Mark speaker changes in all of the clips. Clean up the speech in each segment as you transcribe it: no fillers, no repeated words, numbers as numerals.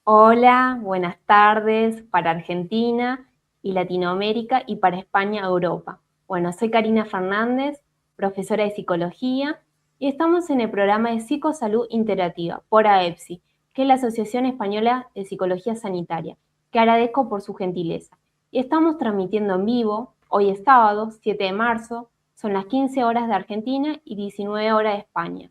Speaker 1: Hola, buenas tardes para Argentina y Latinoamérica y para España, Europa. Bueno, soy Karina Fernández, profesora de psicología, y estamos en el programa de Psicosalud Integrativa por AEPSI, que es la Asociación Española de Psicología Sanitaria, que agradezco por su gentileza. Y estamos transmitiendo en vivo, hoy es sábado, 7 de marzo, son las 15 horas de Argentina y 19 horas de España.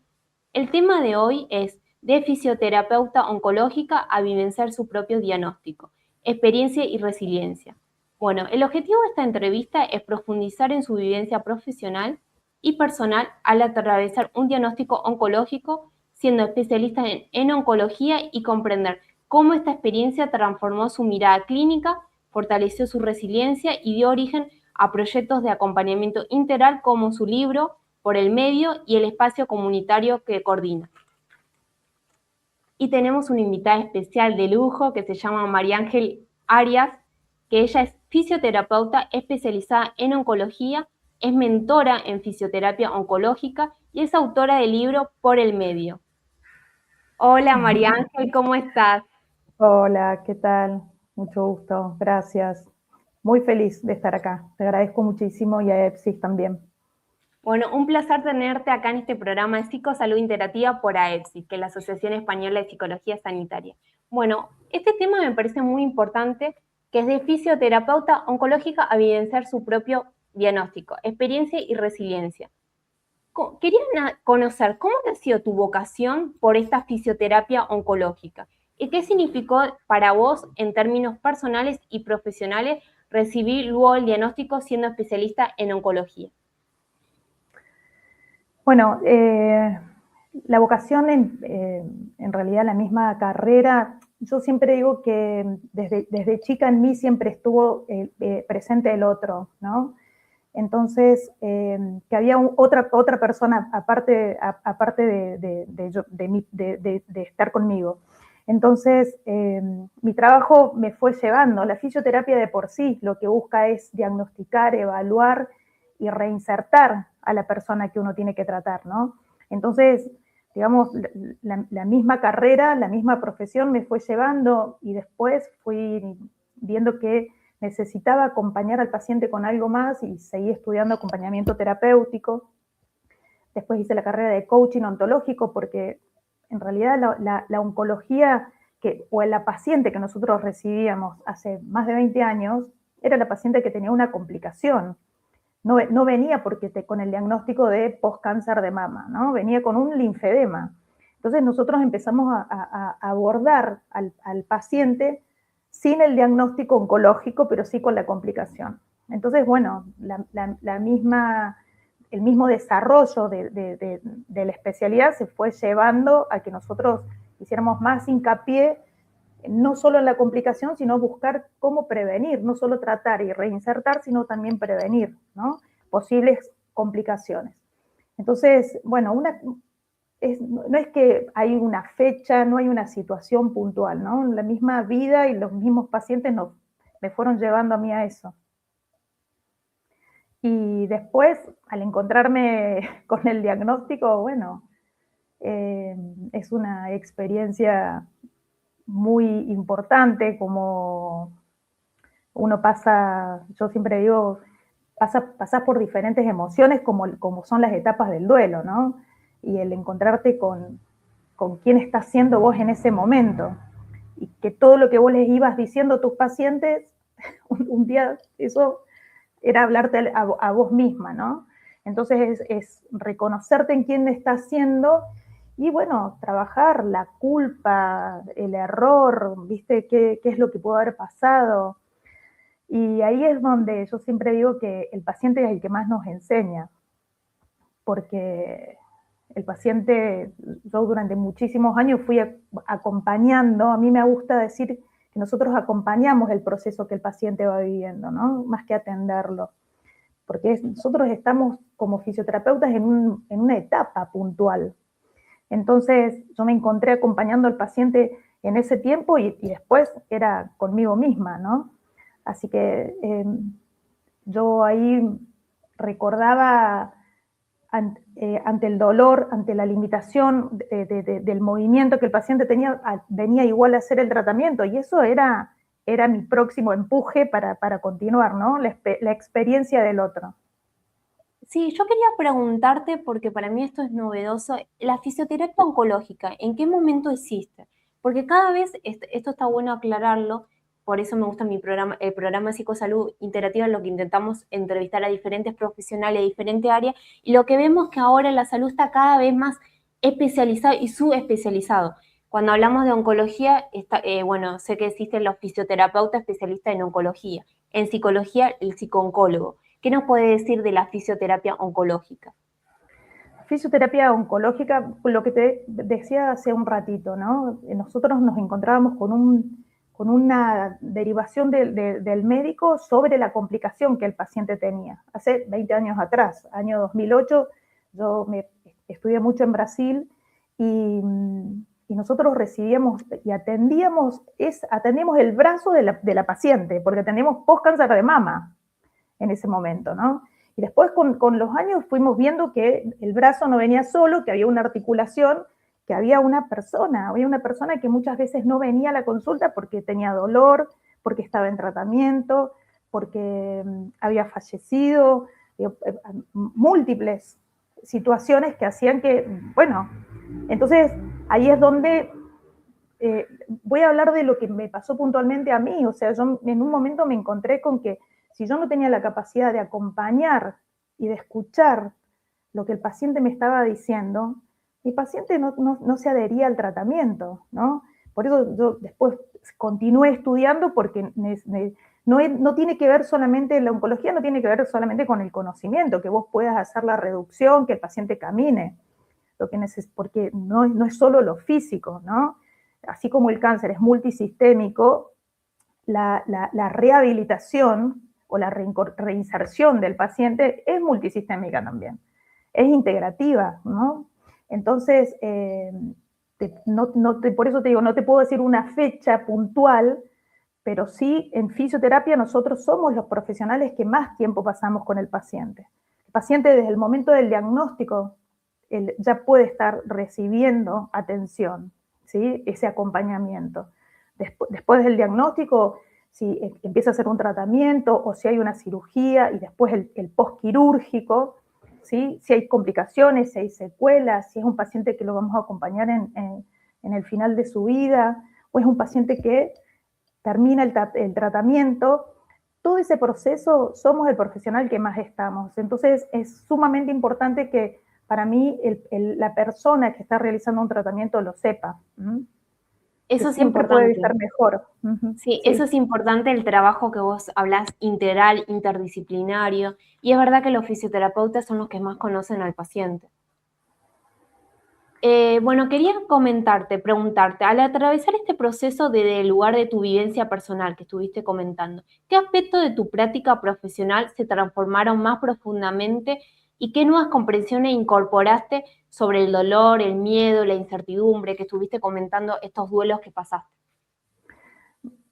Speaker 1: El tema de hoy es de fisioterapeuta oncológica a vivenciar su propio diagnóstico, experiencia y resiliencia. Bueno, el objetivo de esta entrevista es profundizar en su vivencia profesional y personal al atravesar un diagnóstico oncológico, siendo especialista en oncología y comprender cómo esta experiencia transformó su mirada clínica, fortaleció su resiliencia y dio origen a proyectos de acompañamiento integral como su libro Por el Medio y el espacio comunitario que coordina. Y tenemos una invitada especial de lujo que se llama María Ángel Arias, que ella es fisioterapeuta especializada en oncología, es mentora en fisioterapia oncológica y es autora del libro Por el Medio. Hola María Ángel, ¿cómo estás?
Speaker 2: Hola, ¿qué tal? Mucho gusto, gracias. Muy feliz de estar acá. Te agradezco muchísimo y a EPSIS también.
Speaker 1: Bueno, un placer tenerte acá en este programa de Psicosalud Integrativa por AEPSI, que es la Asociación Española de Psicología Sanitaria. Bueno, este tema me parece muy importante, que es de fisioterapeuta oncológica a evidenciar su propio diagnóstico, experiencia y resiliencia. Quería conocer cómo nació tu vocación por esta fisioterapia oncológica y qué significó para vos en términos personales y profesionales recibir luego el diagnóstico siendo especialista en oncología.
Speaker 2: Bueno, la vocación en realidad la misma carrera, yo siempre digo que desde chica en mí siempre estuvo presente el otro, ¿no? Entonces, que había otra persona aparte de estar conmigo. Entonces, mi trabajo me fue llevando. La fisioterapia de por sí lo que busca es diagnosticar, evaluar y reinsertar a la persona que uno tiene que tratar, ¿no? Entonces, digamos, la misma carrera, la misma profesión me fue llevando y después fui viendo que necesitaba acompañar al paciente con algo más y seguí estudiando acompañamiento terapéutico. Después hice la carrera de coaching ontológico porque en realidad la oncología o la paciente que nosotros recibíamos hace más de 20 años era la paciente que tenía una complicación. No venía con el diagnóstico de postcáncer de mama, ¿no? Venía con un linfedema. Entonces nosotros empezamos a abordar al paciente sin el diagnóstico oncológico, pero sí con la complicación. Entonces, bueno, el mismo desarrollo de la especialidad se fue llevando a que nosotros hiciéramos más hincapié no solo en la complicación, sino buscar cómo prevenir, no solo tratar y reinsertar, sino también prevenir, ¿no? Posibles complicaciones. Entonces, bueno, no es que hay una fecha, no hay una situación puntual, ¿no? La misma vida y los mismos pacientes me fueron llevando a mí a eso. Y después, al encontrarme con el diagnóstico, bueno, es una experiencia muy importante, como uno pasa, yo siempre digo, pasas por diferentes emociones como son las etapas del duelo, ¿no? Y el encontrarte con quién estás siendo vos en ese momento. Y que todo lo que vos les ibas diciendo a tus pacientes, un día eso era hablarte a vos misma, ¿no? Entonces es reconocerte en quién estás siendo y bueno, trabajar la culpa, el error, ¿viste? ¿Qué es lo que pudo haber pasado? Y ahí es donde yo siempre digo que el paciente es el que más nos enseña, porque el paciente, yo durante muchísimos años fui acompañando, a mí me gusta decir que nosotros acompañamos el proceso que el paciente va viviendo, ¿no? Más que atenderlo, porque nosotros estamos como fisioterapeutas en una etapa puntual. Entonces yo me encontré acompañando al paciente en ese tiempo y después era conmigo misma, ¿no? Así que yo ahí recordaba ante el dolor, ante la limitación del movimiento que el paciente tenía, venía igual a hacer el tratamiento, y eso era mi próximo empuje para continuar, ¿no? La experiencia del otro.
Speaker 1: Sí, yo quería preguntarte, porque para mí esto es novedoso, la fisioterapia oncológica, ¿en qué momento existe? Porque cada vez, esto está bueno aclararlo, por eso me gusta el programa de Psicosalud Integrativa, en lo que intentamos entrevistar a diferentes profesionales de diferentes áreas, y lo que vemos que ahora la salud está cada vez más especializado y subespecializado. Cuando hablamos de oncología, bueno, sé que existen los fisioterapeutas especialistas en oncología, en psicología, el psicooncólogo. ¿Qué nos puede decir de la fisioterapia oncológica?
Speaker 2: Fisioterapia oncológica, lo que te decía hace un ratito, ¿no? Nosotros nos encontrábamos con una derivación del médico sobre la complicación que el paciente tenía. Hace 20 años atrás, año 2008, yo estudié mucho en Brasil y nosotros recibíamos y atendíamos el brazo de la paciente, porque teníamos post-cáncer de mama en ese momento, ¿no? Y después con los años fuimos viendo que el brazo no venía solo, que había una articulación, que había una persona que muchas veces no venía a la consulta porque tenía dolor, porque estaba en tratamiento, porque había fallecido, múltiples situaciones que hacían que, bueno, entonces ahí es donde voy a hablar de lo que me pasó puntualmente a mí, o sea, yo en un momento me encontré con que si yo no tenía la capacidad de acompañar y de escuchar lo que el paciente me estaba diciendo, mi paciente no se adhería al tratamiento, ¿no? Por eso yo después continué estudiando porque no tiene que ver solamente, la oncología no tiene que ver solamente con el conocimiento, que vos puedas hacer la reducción, que el paciente camine, porque no es solo lo físico, ¿no? Así como el cáncer es multisistémico, la rehabilitación o la reinserción del paciente es multisistémica también, es integrativa, ¿no? Entonces, por eso te digo, no te puedo decir una fecha puntual, pero sí en fisioterapia nosotros somos los profesionales que más tiempo pasamos con el paciente. El paciente desde el momento del diagnóstico ya puede estar recibiendo atención, ¿sí? Ese acompañamiento. Después del diagnóstico, si empieza a hacer un tratamiento o si hay una cirugía y después el postquirúrgico, ¿sí? Si hay complicaciones, si hay secuelas, si es un paciente que lo vamos a acompañar en el final de su vida, o es un paciente que termina el tratamiento, todo ese proceso somos el profesional que más estamos. Entonces es sumamente importante que para mí la persona que está realizando un tratamiento lo sepa.
Speaker 1: Eso es
Speaker 2: siempre puede
Speaker 1: importante.
Speaker 2: estar mejor.
Speaker 1: Sí, eso es importante, el trabajo que vos hablás, integral, interdisciplinario, y es verdad que los fisioterapeutas son los que más conocen al paciente. Bueno, quería preguntarte, al atravesar este proceso desde el lugar de tu vivencia personal que estuviste comentando, ¿qué aspectos de tu práctica profesional se transformaron más profundamente y qué nuevas comprensiones incorporaste sobre el dolor, el miedo, la incertidumbre que estuviste comentando, estos duelos que pasaste?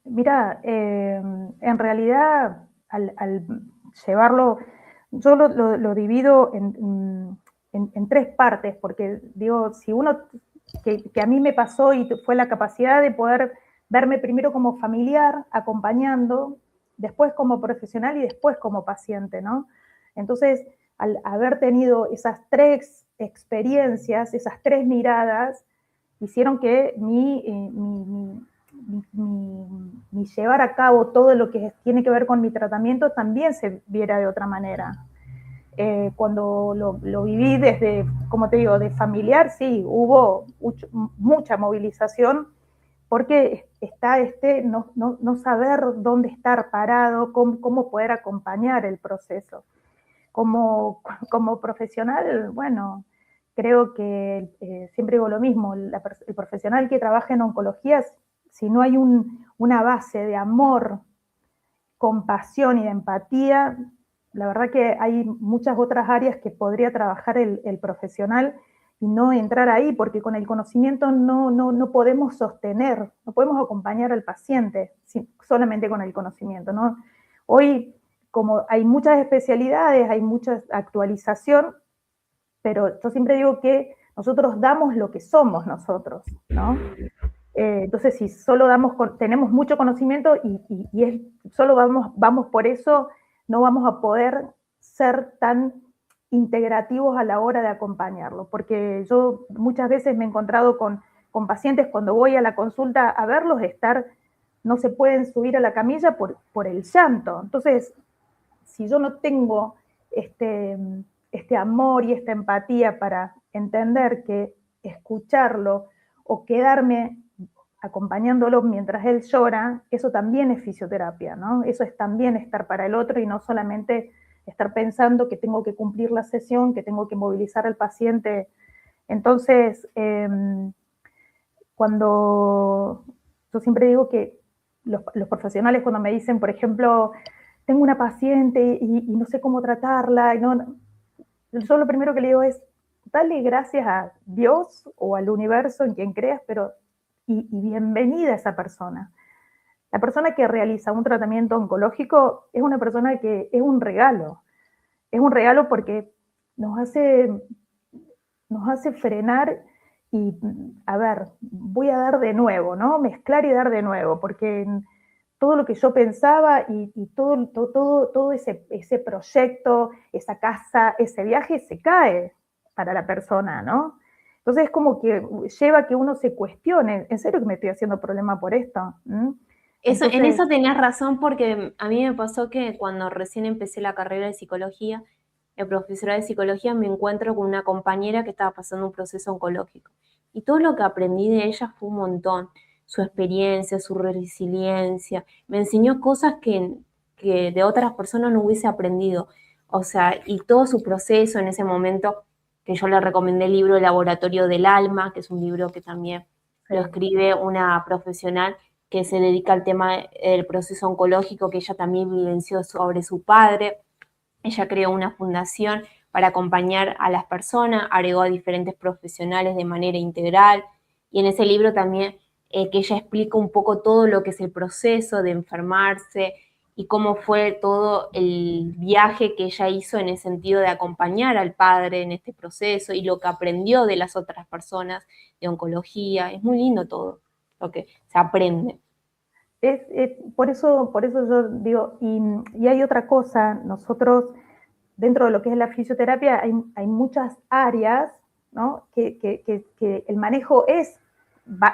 Speaker 2: Mira, en realidad al llevarlo, yo lo divido en tres partes, porque digo, si uno, que a mí me pasó y fue la capacidad de poder verme primero como familiar, acompañando, después como profesional y después como paciente, ¿no? Entonces, al haber tenido esas tres experiencias, esas tres miradas, hicieron que mi llevar a cabo todo lo que tiene que ver con mi tratamiento también se viera de otra manera. Cuando lo viví desde, como te digo, de familiar, sí, hubo mucha movilización porque está no saber dónde estar parado, cómo poder acompañar el proceso. Como profesional, bueno, creo que siempre digo lo mismo, el profesional que trabaja en oncología, si no hay una base de amor, compasión y de empatía, la verdad que hay muchas otras áreas que podría trabajar el profesional y no entrar ahí, porque con el conocimiento no podemos sostener, no podemos acompañar al paciente solamente con el conocimiento, ¿no? Hoy, como hay muchas especialidades, hay mucha actualización, pero yo siempre digo que nosotros damos lo que somos nosotros, ¿no? Entonces, si solo tenemos mucho conocimiento solo vamos por eso, no vamos a poder ser tan integrativos a la hora de acompañarlo, porque yo muchas veces me he encontrado con pacientes cuando voy a la consulta a verlos, no se pueden subir a la camilla por el llanto. Entonces, si yo no tengo este amor y esta empatía para entender que escucharlo o quedarme acompañándolo mientras él llora, eso también es fisioterapia, ¿no? Eso es también estar para el otro y no solamente estar pensando que tengo que cumplir la sesión, que tengo que movilizar al paciente. Entonces, cuando yo siempre digo que los profesionales cuando me dicen, por ejemplo, tengo una paciente y no sé cómo tratarla, yo lo primero que le digo es, dale gracias a Dios o al universo en quien creas, pero y bienvenida a esa persona. La persona que realiza un tratamiento oncológico es una persona que es un regalo porque nos hace frenar y, a ver, voy a dar de nuevo, ¿no? Mezclar y dar de nuevo, porque todo lo que yo pensaba y todo ese proyecto, esa casa, ese viaje se cae para la persona, ¿no? Entonces es como que lleva a que uno se cuestione, ¿en serio que me estoy haciendo problema por esto?
Speaker 1: En eso tenías razón, porque a mí me pasó que cuando recién empecé la carrera de psicología, de profesora de psicología, me encuentro con una compañera que estaba pasando un proceso oncológico. Y todo lo que aprendí de ella fue un montón. Su experiencia, su resiliencia. Me enseñó cosas que de otras personas no hubiese aprendido. O sea, y todo su proceso en ese momento, que yo le recomendé el libro El Laboratorio del Alma, que es un libro que también lo escribe una profesional que se dedica al tema del proceso oncológico, que ella también vivenció sobre su padre. Ella creó una fundación para acompañar a las personas, agregó a diferentes profesionales de manera integral, y en ese libro también que ella explica un poco todo lo que es el proceso de enfermarse y cómo fue todo el viaje que ella hizo en el sentido de acompañar al padre en este proceso y lo que aprendió de las otras personas de oncología. Es muy lindo todo lo que se aprende.
Speaker 2: Por eso yo digo, y hay otra cosa, nosotros dentro de lo que es la fisioterapia hay muchas áreas, ¿no? que el manejo es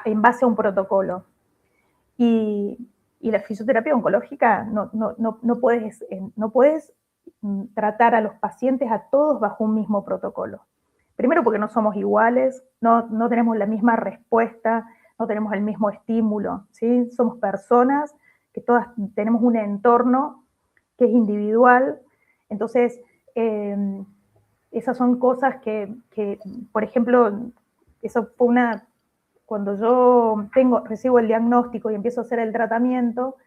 Speaker 2: en base a un protocolo. Y la fisioterapia oncológica no puedes tratar a los pacientes a todos bajo un mismo protocolo. Primero porque no somos iguales, no tenemos la misma respuesta, no tenemos el mismo estímulo, ¿sí? Somos personas que todas tenemos un entorno que es individual. Entonces, esas son cosas que, por ejemplo, eso fue cuando yo recibo el diagnóstico y empiezo a hacer el tratamiento,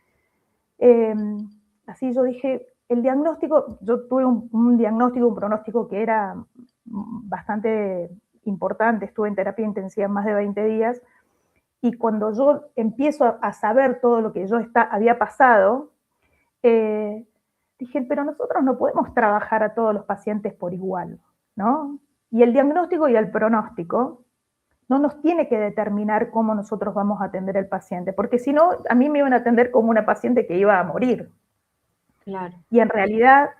Speaker 2: así yo dije, el diagnóstico, yo tuve un diagnóstico, un pronóstico que era bastante importante, estuve en terapia intensiva más de 20 días, y cuando yo empiezo a saber todo lo que yo había pasado, dije, pero nosotros no podemos trabajar a todos los pacientes por igual, ¿no? Y el diagnóstico y el pronóstico no nos tiene que determinar cómo nosotros vamos a atender al paciente, porque si no, a mí me iban a atender como una paciente que iba a morir.
Speaker 1: Claro.
Speaker 2: Y en realidad,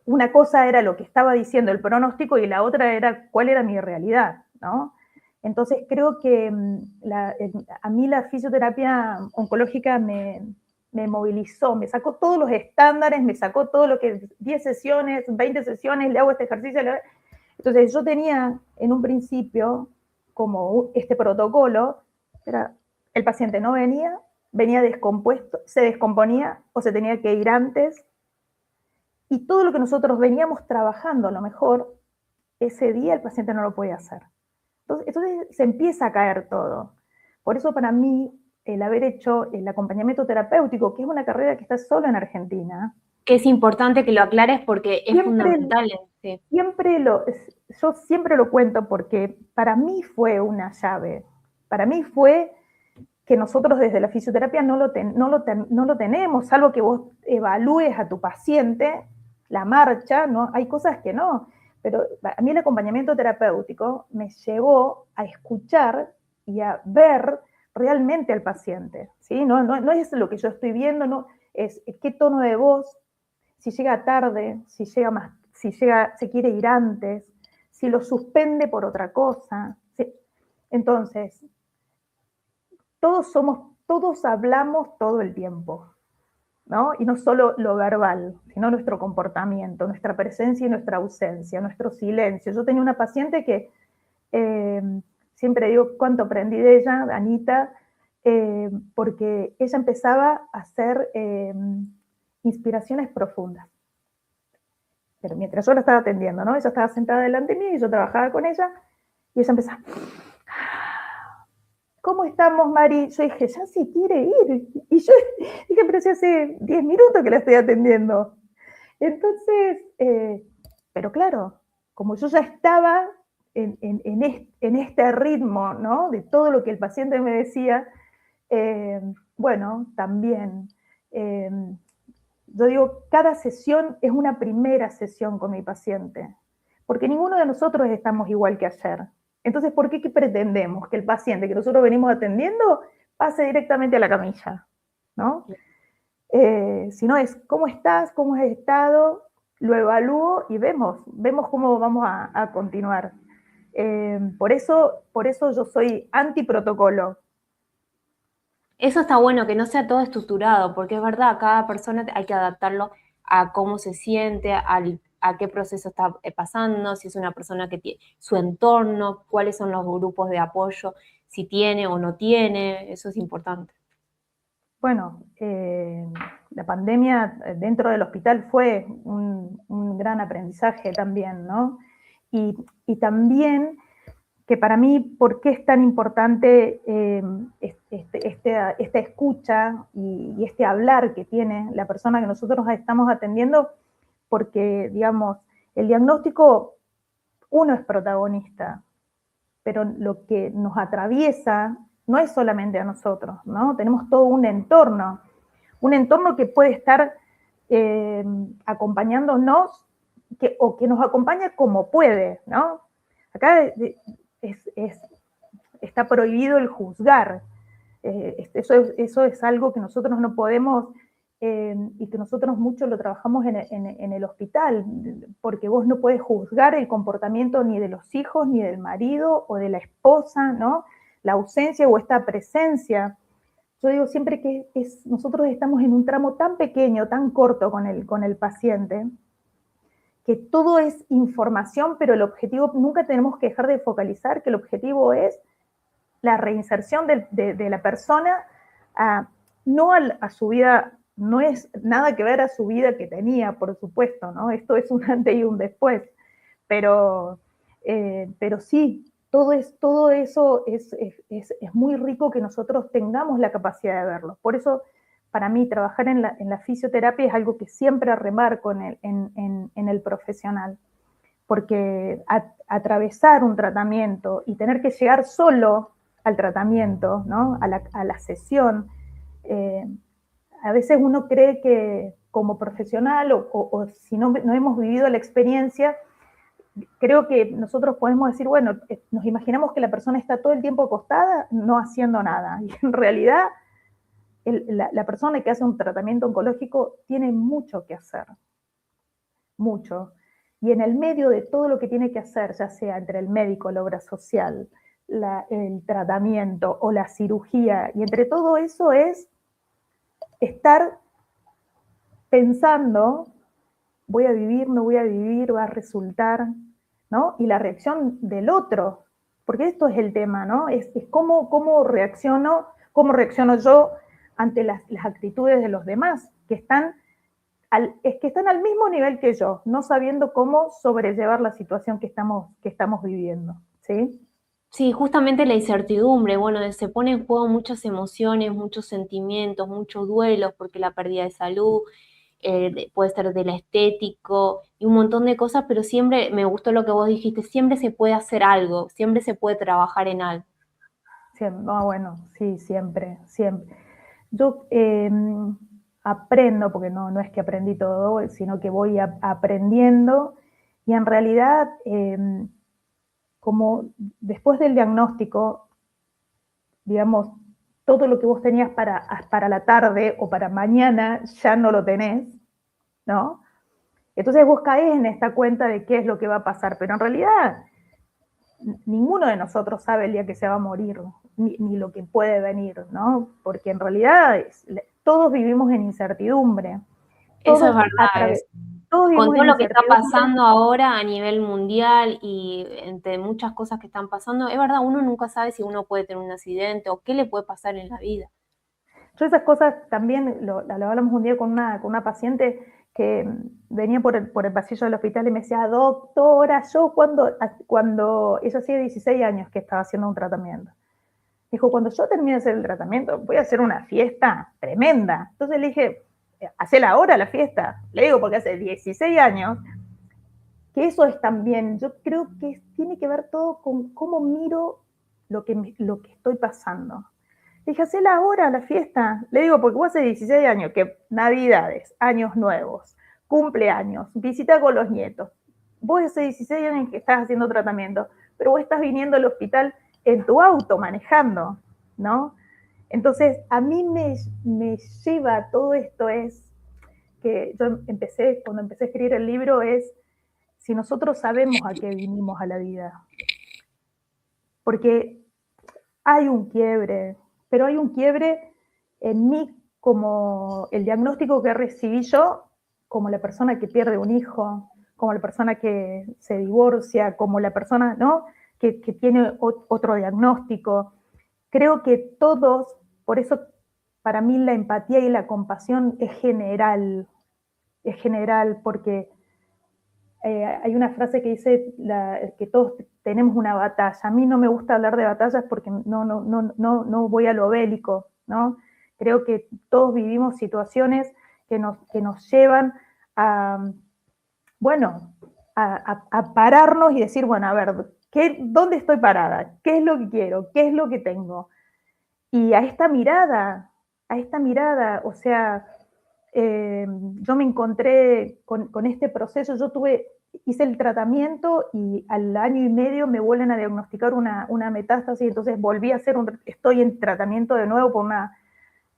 Speaker 2: una cosa era lo que estaba diciendo el pronóstico y la otra era cuál era mi realidad, ¿no? Entonces creo que a mí la fisioterapia oncológica me movilizó, me sacó todos los estándares, me sacó todo lo que 10 sesiones, 20 sesiones, le hago este ejercicio. Entonces yo tenía en un principio como este protocolo, era el paciente no venía descompuesto, se descomponía o se tenía que ir antes, y todo lo que nosotros veníamos trabajando a lo mejor, ese día el paciente no lo podía hacer. Entonces se empieza a caer todo. Por eso para mí el haber hecho el acompañamiento terapéutico, que es una carrera que está solo en Argentina.
Speaker 1: Que es importante que lo aclares porque es fundamental. Sí.
Speaker 2: Yo siempre lo cuento porque para mí fue una llave. Para mí fue que nosotros desde la fisioterapia no lo tenemos, salvo que vos evalúes a tu paciente la marcha, ¿no? Hay cosas que no. Pero a mí el acompañamiento terapéutico me llevó a escuchar y a ver realmente al paciente, ¿sí? No es lo que yo estoy viendo, no, es qué tono de voz, si llega tarde, si se quiere ir antes, si lo suspende por otra cosa. ¿Sí? Entonces, todos hablamos todo el tiempo, ¿no? Y no solo lo verbal, sino nuestro comportamiento, nuestra presencia y nuestra ausencia, nuestro silencio. Yo tenía una paciente que siempre digo cuánto aprendí de ella, Anita, porque ella empezaba a hacer inspiraciones profundas. Pero mientras yo la estaba atendiendo, ¿no? Ella estaba sentada delante de mí y yo trabajaba con ella, y ella empezaba, ¿cómo estamos, Mari? Yo dije, ya se quiere ir. Y yo dije, pero si hace 10 minutos que la estoy atendiendo. Entonces, pero claro, como yo ya estaba en este ritmo, ¿no? De todo lo que el paciente me decía, bueno, también, yo digo, cada sesión es una primera sesión con mi paciente, porque ninguno de nosotros estamos igual que ayer. Entonces, ¿por qué pretendemos que el paciente que nosotros venimos atendiendo pase directamente a la camilla? ¿No? Si no es, ¿cómo estás? ¿Cómo has estado? Lo evalúo y vemos cómo vamos a continuar. Por eso yo soy anti-protocolo.
Speaker 1: Eso está bueno, que no sea todo estructurado, porque es verdad, cada persona hay que adaptarlo a cómo se siente, a qué proceso está pasando, si es una persona que tiene su entorno, cuáles son los grupos de apoyo, si tiene o no tiene, eso es importante.
Speaker 2: Bueno, la pandemia dentro del hospital fue un gran aprendizaje también, ¿no? Y también que para mí, ¿por qué es tan importante esta escucha y este hablar que tiene la persona que nosotros estamos atendiendo? Porque, digamos, el diagnóstico, uno es protagonista, pero lo que nos atraviesa no es solamente a nosotros, ¿no? Tenemos todo un entorno que puede estar acompañándonos o que nos acompaña como puede, ¿no? Acá está prohibido el juzgar. Eso es algo que nosotros no podemos, y que nosotros mucho lo trabajamos en el hospital, porque vos no puedes juzgar el comportamiento ni de los hijos, ni del marido o de la esposa, ¿no? La ausencia o esta presencia. Yo digo siempre que nosotros estamos en un tramo tan pequeño, tan corto con el paciente, que todo es información, pero el objetivo, nunca tenemos que dejar de focalizar que el objetivo es la reinserción de la persona no a su vida, no es nada que ver a su vida que tenía, por supuesto, ¿no? Esto es un antes y un después, pero sí, todo eso es muy rico que nosotros tengamos la capacidad de verlo. Por eso, para mí, trabajar en la fisioterapia es algo que siempre remarco en el profesional, porque atravesar un tratamiento y tener que llegar solo al tratamiento, ¿no? a la sesión, a veces uno cree que como profesional o si no hemos vivido la experiencia, creo que nosotros podemos decir, bueno, nos imaginamos que la persona está todo el tiempo acostada no haciendo nada, y en realidad la persona que hace un tratamiento oncológico tiene mucho que hacer, mucho. Y en el medio de todo lo que tiene que hacer, ya sea entre el médico, la obra social, el tratamiento o la cirugía, y entre todo eso es estar pensando, voy a vivir, no voy a vivir, va a resultar, ¿no? Y la reacción del otro, porque esto es el tema, ¿no? Es cómo reacciono yo ante las actitudes de los demás, que están al mismo nivel que yo, no sabiendo cómo sobrellevar la situación que estamos viviendo, ¿sí?
Speaker 1: Sí, justamente la incertidumbre, bueno, se pone en juego muchas emociones, muchos sentimientos, muchos duelos, porque la pérdida de salud, puede ser del estético y un montón de cosas, pero siempre, me gustó lo que vos dijiste, siempre se puede hacer algo, siempre se puede trabajar en algo.
Speaker 2: Bueno, sí, siempre, siempre. Yo aprendo, porque no es que aprendí todo, sino que voy aprendiendo Y en realidad, como después del diagnóstico, digamos, todo lo que vos tenías para la tarde o para mañana ya no lo tenés, ¿no? Entonces vos caes en esta cuenta de qué es lo que va a pasar, pero en realidad ninguno de nosotros sabe el día que se va a morir, ni lo que puede venir, ¿no? Porque en realidad todos vivimos en incertidumbre.
Speaker 1: Eso es verdad.
Speaker 2: Todos
Speaker 1: Con
Speaker 2: vivimos
Speaker 1: todo
Speaker 2: en
Speaker 1: lo que está
Speaker 2: incertidumbre.
Speaker 1: pasando ahora a nivel mundial y entre muchas cosas que están pasando, es verdad, uno nunca sabe si uno puede tener un accidente o qué le puede pasar en la vida.
Speaker 2: Yo esas cosas también lo hablamos un día con una paciente que venía por el pasillo del hospital y me decía, doctora, yo cuando ella hacía 16 años que estaba haciendo un tratamiento. Dijo, cuando yo termine de hacer el tratamiento, voy a hacer una fiesta tremenda. Entonces le dije, hacela ahora la fiesta. Le digo, porque hace 16 años, que eso es también, yo creo que tiene que ver todo con cómo miro lo que estoy pasando. Le dije, hacela ahora la fiesta. Le digo, porque vos hace 16 años, que navidades, años nuevos, cumpleaños, visita con los nietos. Vos hace 16 años que estás haciendo tratamiento, pero vos estás viniendo al hospital en tu auto, manejando, ¿no? Entonces, a mí me lleva todo esto es que yo cuando empecé a escribir el libro es, si nosotros sabemos a qué vinimos a la vida. Porque hay un quiebre, pero hay un quiebre en mí como el diagnóstico que recibí yo, como la persona que pierde un hijo, como la persona que se divorcia, como la persona, ¿no?, que tiene otro diagnóstico. Creo que todos, por eso para mí la empatía y la compasión es general porque hay una frase que dice que todos tenemos una batalla. A mí no me gusta hablar de batallas porque no voy a lo bélico, ¿no? Creo que todos vivimos situaciones que nos llevan a, bueno, a pararnos y decir, bueno, a ver, ¿dónde estoy parada? ¿Qué es lo que quiero? ¿Qué es lo que tengo? Y a esta mirada, o sea, yo me encontré con este proceso, hice el tratamiento y al año y medio me vuelven a diagnosticar una metástasis, entonces estoy en tratamiento de nuevo por una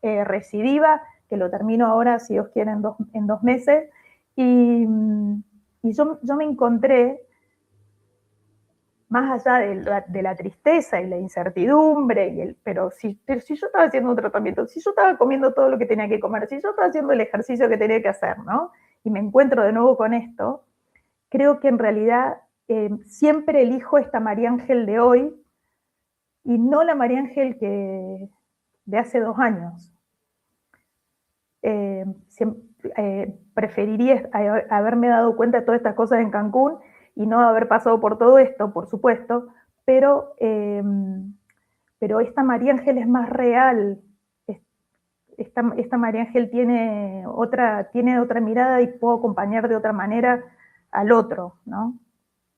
Speaker 2: recidiva, que lo termino ahora, si Dios quiere, en 2 meses, y yo me encontré, más allá de la tristeza y la incertidumbre, pero si yo estaba haciendo un tratamiento, si yo estaba comiendo todo lo que tenía que comer, si yo estaba haciendo el ejercicio que tenía que hacer, ¿no? Y me encuentro de nuevo con esto, creo que en realidad siempre elijo esta María Ángel de hoy y no la María Ángel de hace 2 años. Preferiría haberme dado cuenta de todas estas cosas en Cancún y no haber pasado por todo esto, por supuesto, pero esta María Ángel es más real. Esta María Ángel tiene otra mirada y puedo acompañar de otra manera al otro, ¿no?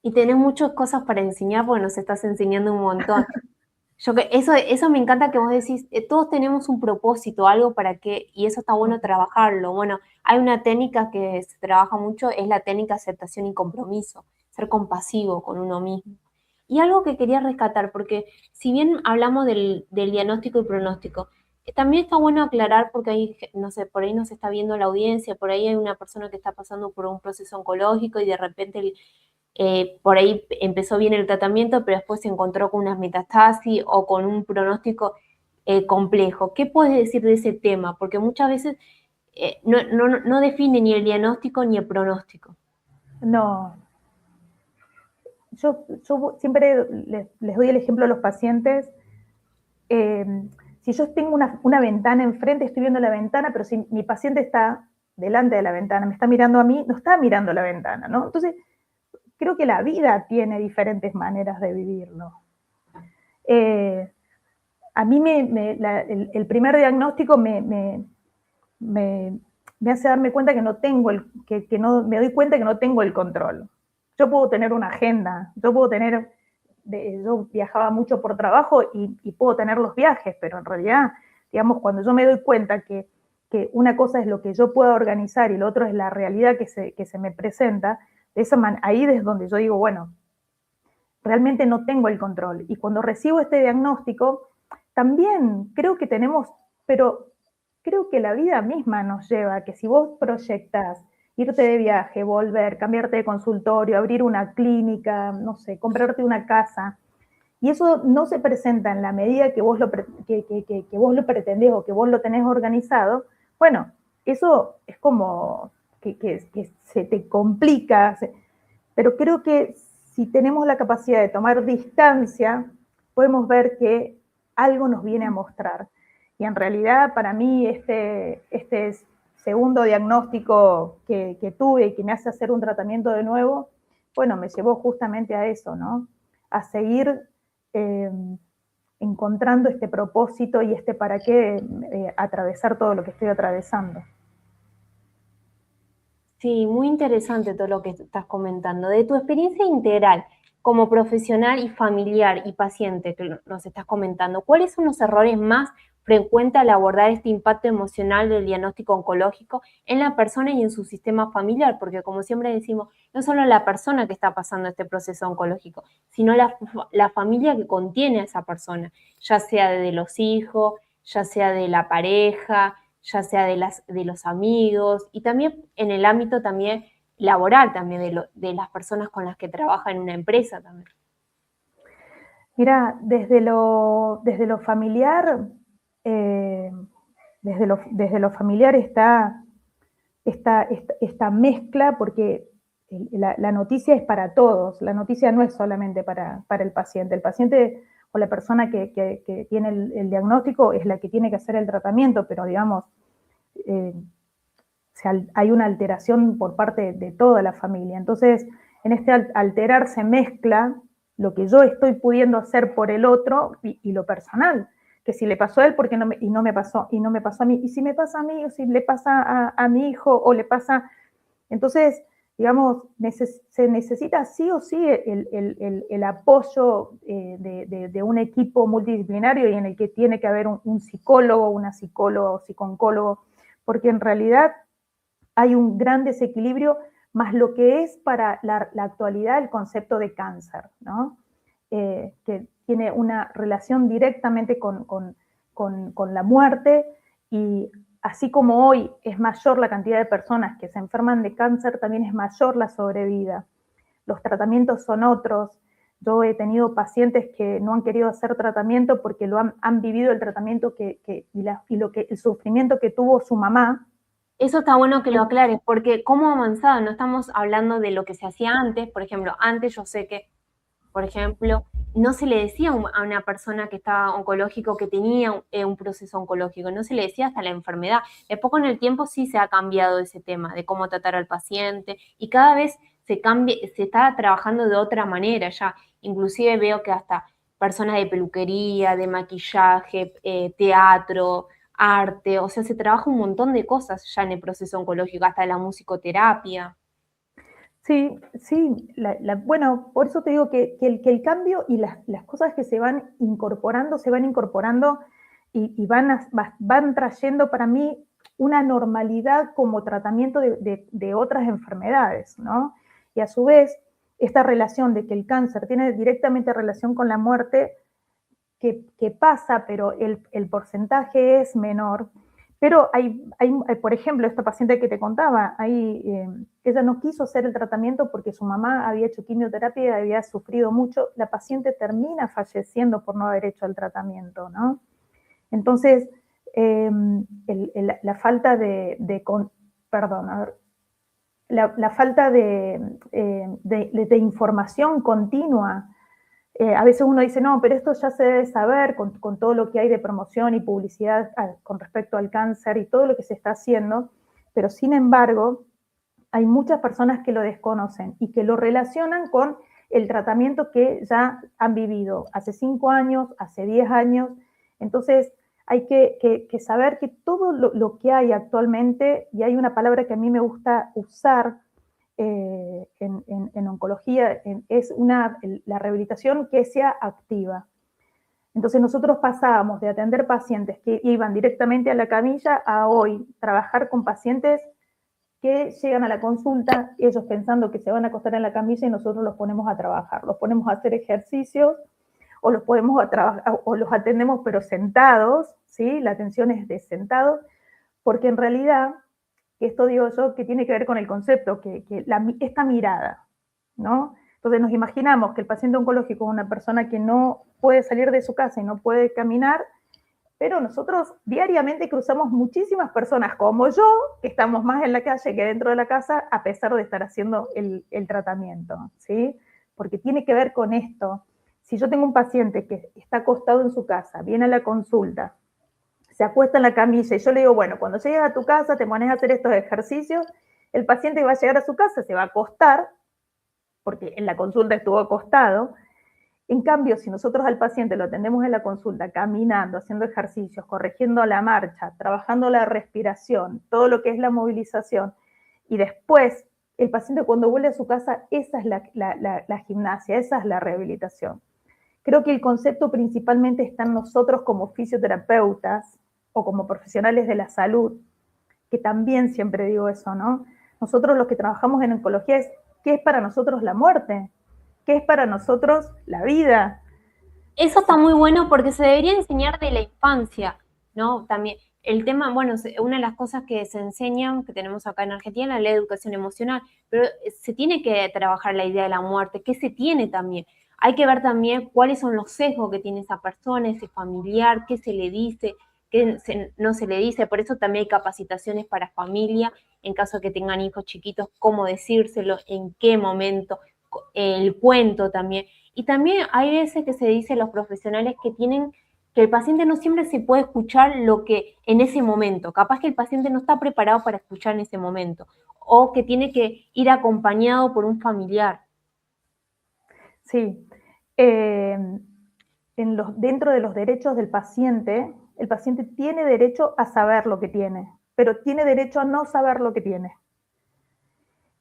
Speaker 1: Y tenés muchas cosas para enseñar porque nos estás enseñando un montón. Eso me encanta que vos decís, todos tenemos un propósito, algo para qué, y eso está bueno trabajarlo. Bueno, hay una técnica que se trabaja mucho, es la técnica aceptación y compromiso, ser compasivo con uno mismo. Y algo que quería rescatar, porque si bien hablamos del diagnóstico y pronóstico, también está bueno aclarar porque ahí, no sé, por ahí nos está viendo la audiencia, por ahí hay una persona que está pasando por un proceso oncológico y de repente por ahí empezó bien el tratamiento, pero después se encontró con unas metastasis o con un pronóstico complejo. ¿Qué puedes decir de ese tema? Porque muchas veces no define ni el diagnóstico ni el pronóstico.
Speaker 2: No. Yo siempre les doy el ejemplo a los pacientes. Si yo tengo una ventana enfrente, estoy viendo la ventana, pero si mi paciente está delante de la ventana, me está mirando a mí, no está mirando la ventana, ¿no? Entonces, creo que la vida tiene diferentes maneras de vivirlo. A mí el primer diagnóstico me hace darme cuenta que no tengo me doy cuenta que no tengo el control. Yo puedo tener una agenda, yo viajaba mucho por trabajo y puedo tener los viajes, pero en realidad, digamos, cuando yo me doy cuenta que una cosa es lo que yo puedo organizar y lo otro es la realidad que se me presenta, Ahí es donde yo digo, bueno, realmente no tengo el control. Y cuando recibo este diagnóstico, también creo que tenemos, pero creo que la vida misma nos lleva a que si vos proyectás irte de viaje, volver, cambiarte de consultorio, abrir una clínica, no sé, comprarte una casa, y eso no se presenta en la medida que vos que vos lo pretendés o que vos lo tenés organizado, bueno, eso es como que se te complica, pero creo que si tenemos la capacidad de tomar distancia, podemos ver que algo nos viene a mostrar. Y en realidad, para mí, este segundo diagnóstico que tuve y que me hace hacer un tratamiento de nuevo, bueno, me llevó justamente a eso, ¿no? A seguir encontrando este propósito y este para qué atravesar todo lo que estoy atravesando.
Speaker 1: Sí, muy interesante todo lo que estás comentando. De tu experiencia integral como profesional y familiar y paciente que nos estás comentando, ¿cuáles son los errores más frecuentes al abordar este impacto emocional del diagnóstico oncológico en la persona y en su sistema familiar? Porque como siempre decimos, no solo la persona que está pasando este proceso oncológico, sino la familia que contiene a esa persona, ya sea de los hijos, ya sea de la pareja, ya sea de los amigos y también en el ámbito también laboral también de las personas con las que trabaja en una empresa también.
Speaker 2: Mira, desde lo familiar, eh, desde lo familiar está esta mezcla, porque la noticia es para todos, la noticia no es solamente para el paciente o la persona que tiene el diagnóstico es la que tiene que hacer el tratamiento, pero digamos, hay una alteración por parte de toda la familia. Entonces, en este alterar se mezcla lo que yo estoy pudiendo hacer por el otro y lo personal, que si le pasó a él, porque no me pasó a mí, y si me pasa a mí, o si le pasa a mi hijo, o le pasa, entonces, digamos, se necesita sí o sí el apoyo de un equipo multidisciplinario y en el que tiene que haber un psicólogo, una psicóloga o psiconcólogo, porque en realidad hay un gran desequilibrio, más lo que es para la actualidad el concepto de cáncer, ¿no? Que tiene una relación directamente con la muerte, y así como hoy es mayor la cantidad de personas que se enferman de cáncer, también es mayor la sobrevida. Los tratamientos son otros. Yo he tenido pacientes que no han querido hacer tratamiento porque han vivido el tratamiento el sufrimiento que tuvo su mamá.
Speaker 1: Eso está bueno que lo aclares, porque cómo ha avanzado, no estamos hablando de lo que se hacía antes, por ejemplo, antes yo sé que, por ejemplo, no se le decía a una persona que estaba oncológico que tenía un proceso oncológico, no se le decía hasta la enfermedad. Después con el tiempo sí se ha cambiado ese tema de cómo tratar al paciente y cada vez se está trabajando de otra manera ya. Inclusive veo que hasta personas de peluquería, de maquillaje, teatro, arte, o sea, se trabaja un montón de cosas ya en el proceso oncológico, hasta la musicoterapia.
Speaker 2: Sí, sí, bueno, por eso te digo que el cambio y las cosas que se van incorporando y van trayendo para mí una normalidad como tratamiento de otras enfermedades, ¿no? Y a su vez, esta relación de que el cáncer tiene directamente relación con la muerte, que pasa, pero el porcentaje es menor. Pero por ejemplo, esta paciente que te contaba, ella no quiso hacer el tratamiento porque su mamá había hecho quimioterapia y había sufrido mucho. La paciente termina falleciendo por no haber hecho el tratamiento, ¿no? Entonces, la falta la falta de información continua. A veces uno dice, no, pero esto ya se debe saber con todo lo que hay de promoción y publicidad con respecto al cáncer y todo lo que se está haciendo, pero sin embargo, hay muchas personas que lo desconocen y que lo relacionan con el tratamiento que ya han vivido hace 5 años, hace 10 años. Entonces, hay que saber que todo lo que hay actualmente, y hay una palabra que a mí me gusta usar, en oncología, es la rehabilitación que sea activa. Entonces nosotros pasábamos de atender pacientes que iban directamente a la camilla a hoy trabajar con pacientes que llegan a la consulta, ellos pensando que se van a acostar en la camilla y nosotros los ponemos a trabajar, los ponemos a hacer ejercicios o los podemos a trabajar, o los atendemos pero sentados, ¿sí? La atención es de sentados, porque en realidad, esto digo yo, que tiene que ver con el concepto, esta mirada, ¿no? Entonces nos imaginamos que el paciente oncológico es una persona que no puede salir de su casa y no puede caminar, pero nosotros diariamente cruzamos muchísimas personas como yo, que estamos más en la calle que dentro de la casa, a pesar de estar haciendo el tratamiento, ¿sí? Porque tiene que ver con esto. Si yo tengo un paciente que está acostado en su casa, viene a la consulta, se acuesta en la camilla y yo le digo, bueno, cuando llegues a tu casa te pones a hacer estos ejercicios, el paciente va a llegar a su casa, se va a acostar, porque en la consulta estuvo acostado. En cambio, si nosotros al paciente lo atendemos en la consulta caminando, haciendo ejercicios, corrigiendo la marcha, trabajando la respiración, todo lo que es la movilización, y después el paciente cuando vuelve a su casa, esa es la gimnasia, esa es la rehabilitación. Creo que el concepto principalmente está en nosotros como fisioterapeutas o como profesionales de la salud, que también siempre digo eso, ¿no? Nosotros los que trabajamos en oncología ¿qué es para nosotros la muerte? ¿Qué es para nosotros la vida?
Speaker 1: Eso está muy bueno porque se debería enseñar de la infancia, ¿no? También el tema, bueno, una de las cosas que se enseñan, que tenemos acá en Argentina, es la educación emocional, pero se tiene que trabajar la idea de la muerte, que se tiene también. Hay que ver también cuáles son los sesgos que tiene esa persona, ese familiar, qué se le dice, no se le dice. Por eso también hay capacitaciones para familia, en caso de que tengan hijos chiquitos, cómo decírselo, en qué momento, el cuento también. Y también hay veces que se dice a los profesionales que el paciente no siempre se puede escuchar lo que en ese momento, capaz que el paciente no está preparado para escuchar en ese momento, o que tiene que ir acompañado por un familiar.
Speaker 2: Sí, dentro de los derechos del paciente, el paciente tiene derecho a saber lo que tiene, pero tiene derecho a no saber lo que tiene.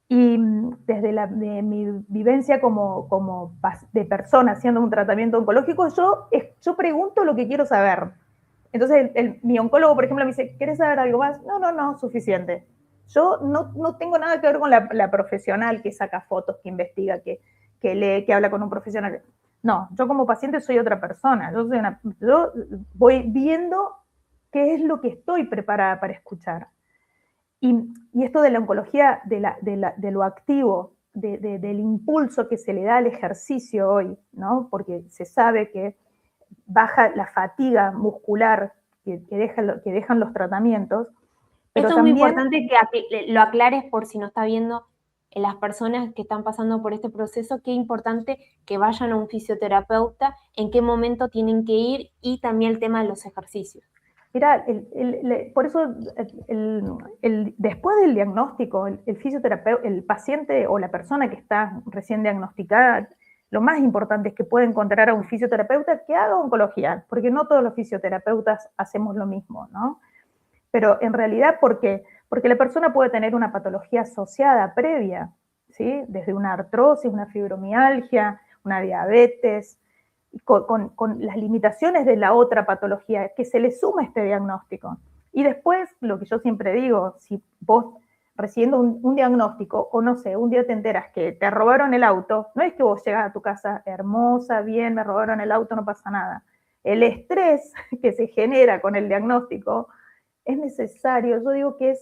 Speaker 2: Y de mi vivencia como de persona haciendo un tratamiento oncológico, yo pregunto lo que quiero saber. Entonces mi oncólogo, por ejemplo, me dice, ¿querés saber algo más? No, suficiente. Yo no tengo nada que ver con la profesional que saca fotos, que investiga, que lee, que habla con un profesional. No, yo como paciente soy otra persona. Yo voy viendo qué es lo que estoy preparada para escuchar. Y esto de la oncología, de lo activo, del impulso que se le da al ejercicio hoy, ¿no? Porque se sabe que baja la fatiga muscular que dejan los tratamientos. Pero
Speaker 1: esto
Speaker 2: también,
Speaker 1: es muy importante que lo aclares por si no está viendo las personas que están pasando por este proceso, qué importante que vayan a un fisioterapeuta, en qué momento tienen que ir y también el tema de los ejercicios.
Speaker 2: Mira, por eso después del diagnóstico, el fisioterapeuta, el paciente o la persona que está recién diagnosticada, lo más importante es que pueda encontrar a un fisioterapeuta que haga oncología, porque no todos los fisioterapeutas hacemos lo mismo, ¿no? Pero en realidad, ¿por qué? Porque la persona puede tener una patología asociada previa, ¿sí? Desde una artrosis, una fibromialgia, una diabetes, con las limitaciones de la otra patología, que se le suma este diagnóstico. Y después, lo que yo siempre digo, si vos recibiendo un diagnóstico, o no sé, un día te enteras que te robaron el auto, no es que vos llegas a tu casa hermosa, bien, me robaron el auto, no pasa nada. El estrés que se genera con el diagnóstico es necesario. Yo digo que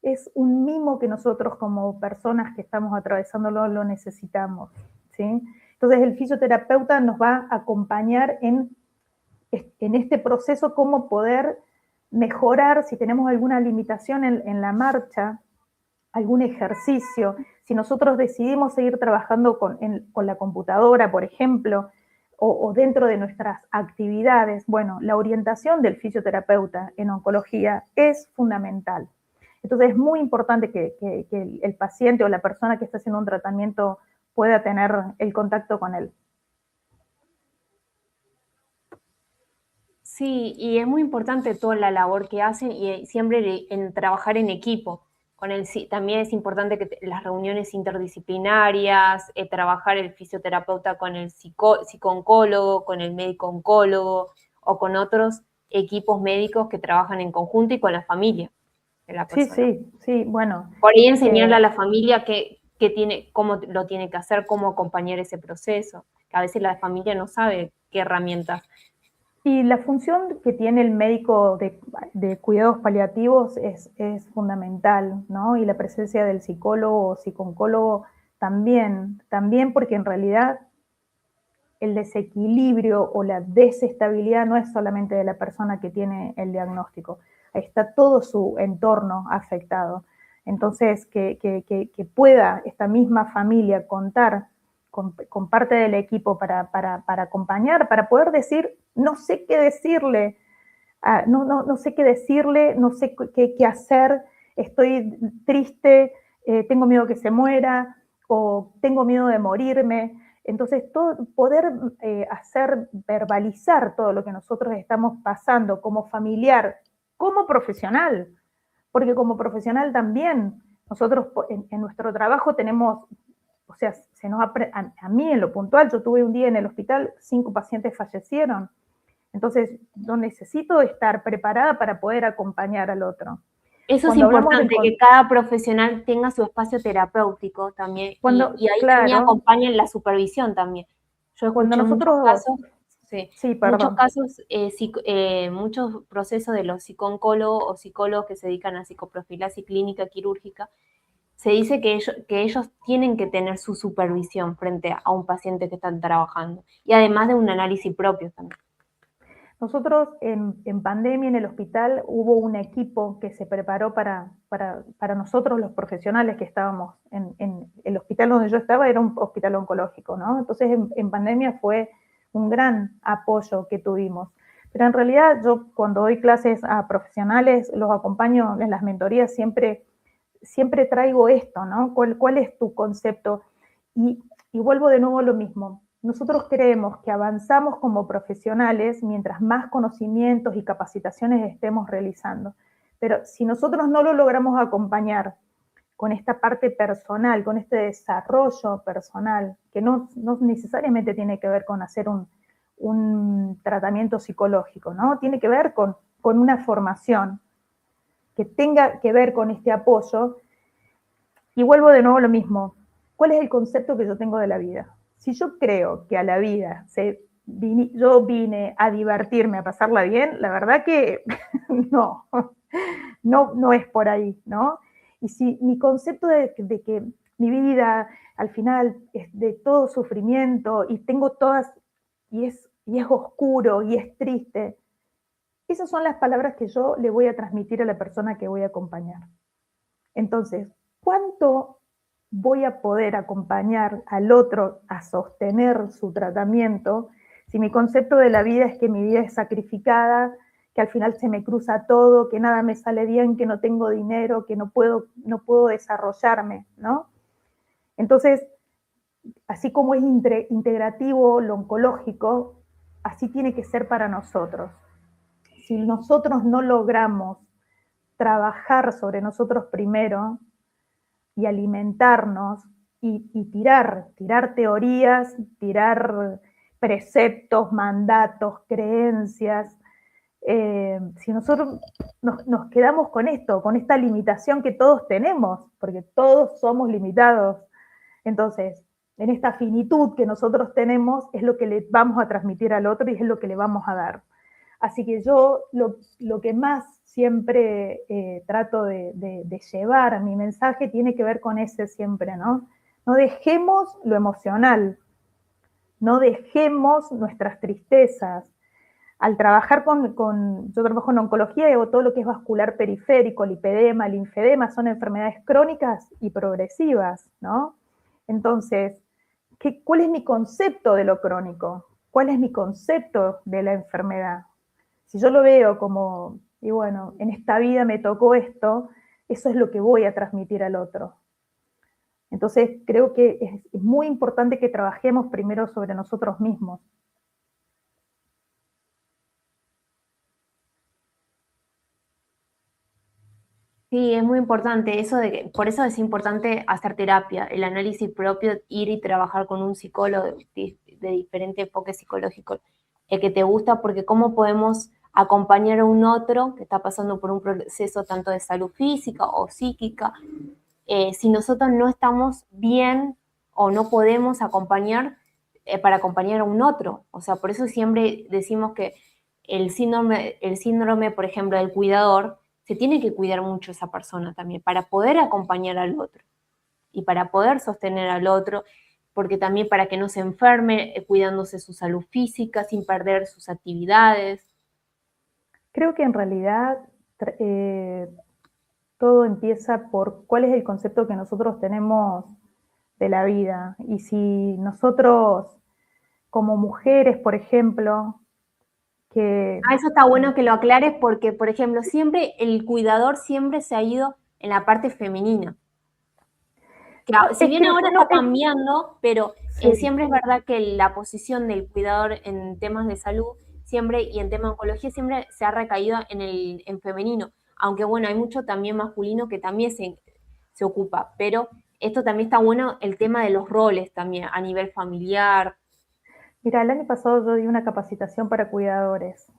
Speaker 2: es un mimo que nosotros como personas que estamos atravesándolo lo necesitamos, ¿sí? Entonces el fisioterapeuta nos va a acompañar en este proceso, cómo poder mejorar si tenemos alguna limitación en la marcha, algún ejercicio, si nosotros decidimos seguir trabajando con la computadora, por ejemplo, o dentro de nuestras actividades. Bueno, la orientación del fisioterapeuta en oncología es fundamental. Entonces es muy importante que el paciente o la persona que está haciendo un tratamiento pueda tener el contacto con él.
Speaker 1: Sí, y es muy importante toda la labor que hacen y siempre en trabajar en equipo. También es importante que las reuniones interdisciplinarias, trabajar el fisioterapeuta con el psico-oncólogo, con el médico oncólogo o con otros equipos médicos que trabajan en conjunto y con la familia. de la
Speaker 2: Sí,
Speaker 1: persona.
Speaker 2: sí, bueno.
Speaker 1: Por ahí enseñarle a la familia cómo lo tiene que hacer, cómo acompañar ese proceso, que a veces la familia no sabe qué herramientas.
Speaker 2: Y la función que tiene el médico de cuidados paliativos es fundamental, ¿no? Y la presencia del psicólogo o psicooncólogo también porque en realidad el desequilibrio o la desestabilidad no es solamente de la persona que tiene el diagnóstico, ahí está todo su entorno afectado. Entonces, que pueda esta misma familia contar con parte del equipo para acompañar, para poder decir, no sé qué decirle, no sé qué decirle, no sé qué hacer, estoy triste, tengo miedo que se muera o tengo miedo de morirme. Entonces, poder verbalizar todo lo que nosotros estamos pasando como familiar, como profesional, porque como profesional también, nosotros en nuestro trabajo tenemos, o sea, a mí en lo puntual, yo tuve un día en el hospital, 5 pacientes fallecieron, entonces yo necesito estar preparada para poder acompañar al otro.
Speaker 1: Eso es
Speaker 2: Cuando hablamos
Speaker 1: importante, que cada profesional tenga su espacio terapéutico también, y ahí también
Speaker 2: claro,
Speaker 1: acompañen la supervisión también. Yo
Speaker 2: cuando
Speaker 1: escuché muchos
Speaker 2: nosotros,
Speaker 1: casos, sí,
Speaker 2: sí,
Speaker 1: muchos
Speaker 2: perdón.
Speaker 1: casos, muchos procesos de los psicooncólogos o psicólogos que se dedican a psicoprofilaxis clínica quirúrgica, se dice que ellos tienen que tener su supervisión frente a un paciente que están trabajando, y además de un análisis propio también.
Speaker 2: Nosotros en pandemia en el hospital hubo un equipo que se preparó para nosotros los profesionales que estábamos en el hospital donde yo estaba, era un hospital oncológico, ¿no? Entonces en pandemia fue un gran apoyo que tuvimos. Pero en realidad yo cuando doy clases a profesionales, los acompaño en las mentorías, siempre traigo esto, ¿no? ¿Cuál es tu concepto? Y vuelvo de nuevo a lo mismo. Nosotros creemos que avanzamos como profesionales mientras más conocimientos y capacitaciones estemos realizando. Pero si nosotros no lo logramos acompañar con esta parte personal, con este desarrollo personal, que no necesariamente tiene que ver con hacer un tratamiento psicológico, ¿no? Tiene que ver con una formación que tenga que ver con este apoyo. Y vuelvo de nuevo a lo mismo. ¿Cuál es el concepto que yo tengo de la vida? Si yo creo que a la vida yo vine a divertirme, a pasarla bien, la verdad que no es por ahí, ¿no? Y si mi concepto de que mi vida al final es de todo sufrimiento y tengo todas, y es oscuro y es triste, esas son las palabras que yo le voy a transmitir a la persona que voy a acompañar. Entonces, ¿cuánto voy a poder acompañar al otro a sostener su tratamiento si mi concepto de la vida es que mi vida es sacrificada, que al final se me cruza todo, que nada me sale bien, que no tengo dinero, que no puedo desarrollarme, ¿no? Entonces, así como es integrativo lo oncológico, así tiene que ser para nosotros. Si nosotros no logramos trabajar sobre nosotros primero y alimentarnos y tirar teorías, tirar preceptos, mandatos, creencias, si nosotros nos quedamos con esto, con esta limitación que todos tenemos, porque todos somos limitados, entonces, en esta finitud que nosotros tenemos es lo que le vamos a transmitir al otro y es lo que le vamos a dar. Así que yo lo que más siempre trato de llevar, mi mensaje tiene que ver con ese siempre, ¿no? No dejemos lo emocional, no dejemos nuestras tristezas. Al trabajar yo trabajo en oncología y hago todo lo que es vascular periférico, lipedema, linfedema, son enfermedades crónicas y progresivas, ¿no? Entonces, ¿cuál es mi concepto de lo crónico? ¿Cuál es mi concepto de la enfermedad? Si yo lo veo como, y bueno, en esta vida me tocó esto, eso es lo que voy a transmitir al otro. Entonces, creo que es muy importante que trabajemos primero sobre nosotros mismos.
Speaker 1: Sí, es muy importante eso por eso es importante hacer terapia, el análisis propio, ir y trabajar con un psicólogo de diferente enfoque psicológico, el que te gusta, porque cómo podemos acompañar a un otro que está pasando por un proceso tanto de salud física o psíquica, si nosotros no estamos bien o no podemos acompañar para acompañar a un otro. O sea, por eso siempre decimos que el síndrome, por ejemplo, del cuidador, se tiene que cuidar mucho esa persona también para poder acompañar al otro y para poder sostener al otro, porque también para que no se enferme, cuidándose su salud física, sin perder sus actividades.
Speaker 2: Creo que en realidad todo empieza por cuál es el concepto que nosotros tenemos de la vida. Y si nosotros, como mujeres, por ejemplo, que...
Speaker 1: Eso está bueno que lo aclares porque, por ejemplo, siempre el cuidador siempre se ha ido en la parte femenina. Que, si
Speaker 2: Es
Speaker 1: bien
Speaker 2: que
Speaker 1: ahora
Speaker 2: no,
Speaker 1: está cambiando, pero
Speaker 2: sí.
Speaker 1: siempre es verdad que la posición del cuidador en temas de salud siempre y en temas de oncología siempre se ha recaído en femenino. Aunque bueno, hay mucho también masculino que también se ocupa, pero esto también está bueno el tema de los roles también a nivel familiar.
Speaker 2: Mira, el año pasado yo di una capacitación para cuidadores.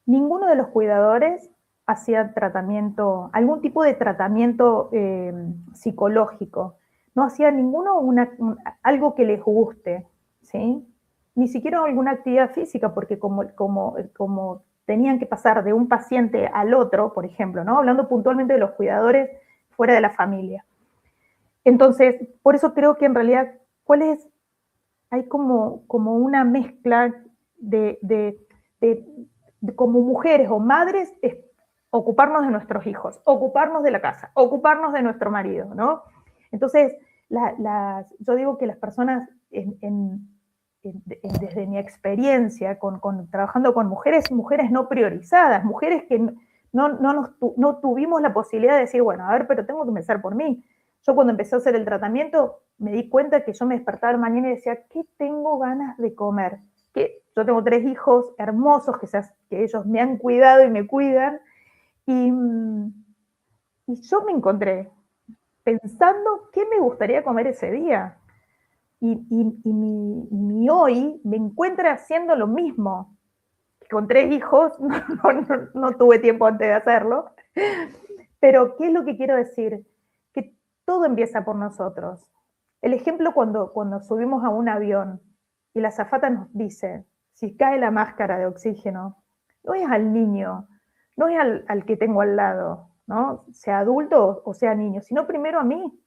Speaker 2: Ninguno de los cuidadores hacía tratamiento, algún tipo de tratamiento psicológico. No hacía ninguno algo que les guste, ¿sí? Ni siquiera alguna actividad física, porque como tenían que pasar de un paciente al otro, por ejemplo, ¿no? Hablando puntualmente de los cuidadores fuera de la familia. Entonces, por eso creo que en realidad, hay como una mezcla de como mujeres o madres, es ocuparnos de nuestros hijos, ocuparnos de la casa, ocuparnos de nuestro marido, ¿no? Entonces, yo digo que las personas, desde mi experiencia trabajando con mujeres no priorizadas, mujeres que no tuvimos la posibilidad de decir, bueno, a ver, pero tengo que empezar por mí. Yo cuando empecé a hacer el tratamiento, me di cuenta que yo me despertaba mañana y decía, ¿qué tengo ganas de comer? Que yo tengo 3 hijos hermosos que ellos me han cuidado y me cuidan, y yo me encontré pensando qué me gustaría comer ese día. Y mi hoy me encuentra haciendo lo mismo. Con 3 hijos, no tuve tiempo antes de hacerlo, pero ¿qué es lo que quiero decir? Que todo empieza por nosotros. El ejemplo cuando subimos a un avión y la azafata nos dice, si cae la máscara de oxígeno, no es al niño, no es al que tengo al lado, ¿no? Sea adulto o sea niño, sino primero a mí.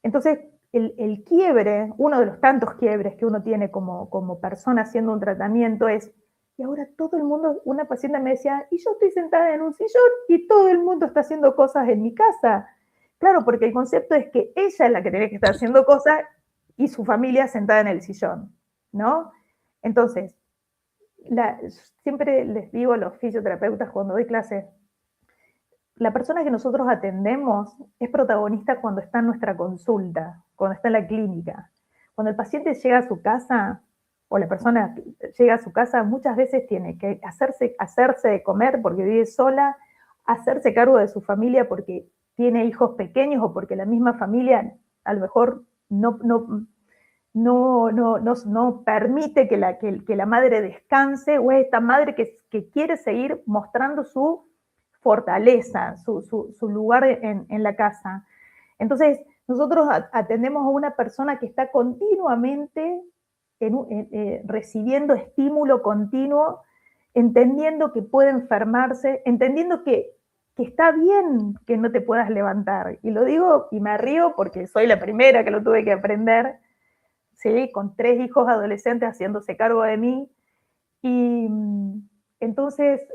Speaker 2: Entonces, el quiebre, uno de los tantos quiebres que uno tiene como persona haciendo un tratamiento es, y ahora todo el mundo, una paciente me decía, y yo estoy sentada en un sillón y todo el mundo está haciendo cosas en mi casa. Claro, porque el concepto es que ella es la que tiene que estar haciendo cosas y su familia sentada en el sillón, ¿no? Entonces, siempre les digo a los fisioterapeutas cuando doy clases, la persona que nosotros atendemos es protagonista cuando está en nuestra consulta, cuando está en la clínica. Cuando el paciente llega a su casa, o la persona llega a su casa, muchas veces tiene que hacerse de comer porque vive sola, hacerse cargo de su familia porque tiene hijos pequeños o porque la misma familia a lo mejor no permite que la madre descanse, o es esta madre que quiere seguir mostrando su fortaleza, su lugar en la casa. Entonces, nosotros atendemos a una persona que está continuamente recibiendo estímulo continuo, entendiendo que puede enfermarse, entendiendo que está bien que no te puedas levantar. Y lo digo y me río porque soy la primera que lo tuve que aprender, ¿sí? Con 3 hijos adolescentes haciéndose cargo de mí. Y entonces,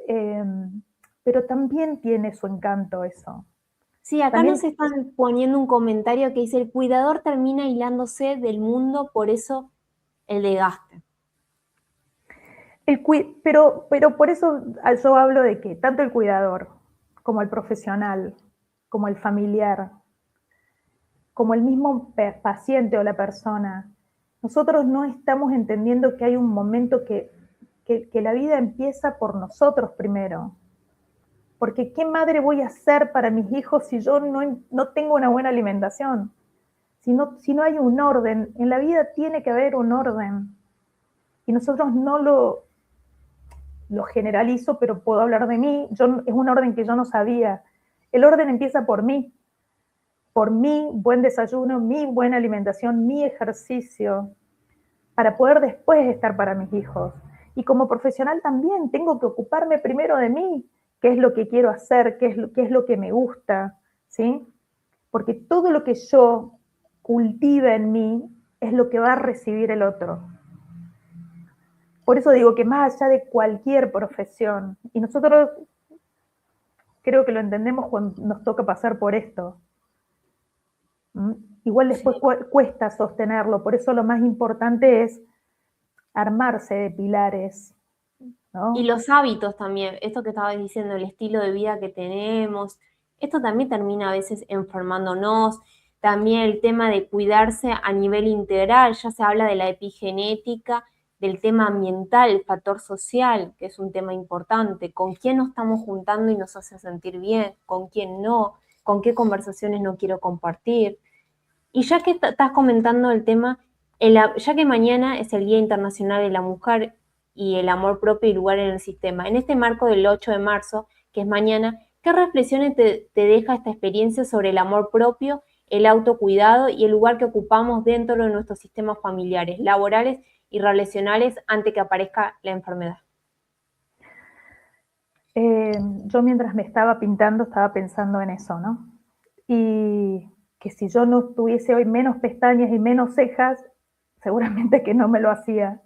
Speaker 2: pero también tiene su encanto eso.
Speaker 1: Sí, acá
Speaker 2: También
Speaker 1: nos están poniendo un comentario que dice, el cuidador termina aislándose del mundo, por eso el desgaste.
Speaker 2: pero por eso yo hablo de que tanto el cuidador, como el profesional, como el familiar, como el mismo paciente o la persona, nosotros no estamos entendiendo que hay un momento que la vida empieza por nosotros primero. Porque ¿qué madre voy a ser para mis hijos si yo no tengo una buena alimentación? Si no hay un orden, en la vida tiene que haber un orden. Y nosotros no lo generalizo, pero puedo hablar de mí. Es un orden que yo no sabía. El orden empieza por mí, por mi buen desayuno, mi buena alimentación, mi ejercicio, para poder después estar para mis hijos. Y como profesional también tengo que ocuparme primero de mí, qué es lo que quiero hacer, qué es lo que me gusta, ¿sí? Porque todo lo que yo cultive en mí es lo que va a recibir el otro. Por eso digo que más allá de cualquier profesión, y nosotros creo que lo entendemos cuando nos toca pasar por esto, igual después cuesta sostenerlo, por eso lo más importante es armarse de pilares, ¿no?
Speaker 1: Y los hábitos también, esto que estabas diciendo, el estilo de vida que tenemos, esto también termina a veces enfermándonos. También el tema de cuidarse a nivel integral, ya se habla de la epigenética, del tema ambiental, el factor social, que es un tema importante, con quién nos estamos juntando y nos hace sentir bien, con quién no, con qué conversaciones no quiero compartir. Y ya que estás comentando el tema, ya que mañana es el Día Internacional de la Mujer y el amor propio y lugar en el sistema, en este marco del 8 de marzo, que es mañana, ¿qué reflexiones te deja esta experiencia sobre el amor propio, el autocuidado y el lugar que ocupamos dentro de nuestros sistemas familiares, laborales y relacionales antes que aparezca la enfermedad?
Speaker 2: Yo mientras me estaba pintando estaba pensando en eso, ¿no? Y que si yo no tuviese hoy menos pestañas y menos cejas, seguramente que no me lo hacía.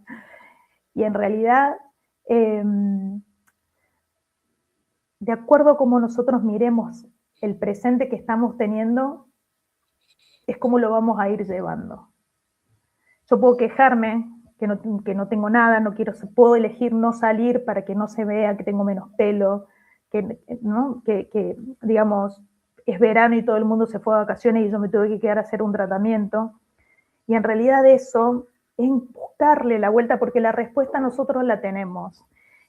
Speaker 2: Y en realidad, de acuerdo a cómo nosotros miremos el presente que estamos teniendo, es como lo vamos a ir llevando. Yo puedo quejarme que no tengo nada, puedo elegir no salir para que no se vea que tengo menos pelo, ¿no? que digamos, es verano y todo el mundo se fue a vacaciones y yo me tuve que quedar a hacer un tratamiento. Y en realidad eso es buscarle la vuelta porque la respuesta nosotros la tenemos.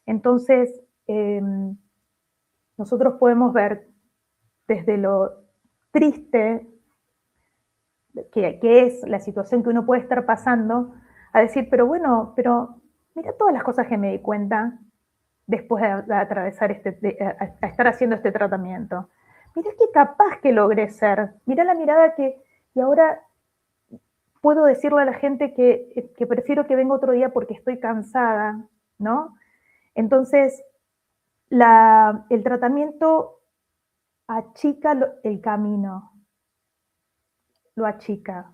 Speaker 2: Entonces, nosotros podemos ver desde lo triste que es la situación que uno puede estar pasando, a decir, pero bueno, pero mira todas las cosas que me di cuenta después de atravesar a estar haciendo este tratamiento. Mira qué capaz que logré ser. Mira la mirada y ahora puedo decirle a la gente que prefiero que venga otro día porque estoy cansada, ¿no? Entonces, el tratamiento achica el camino, lo achica,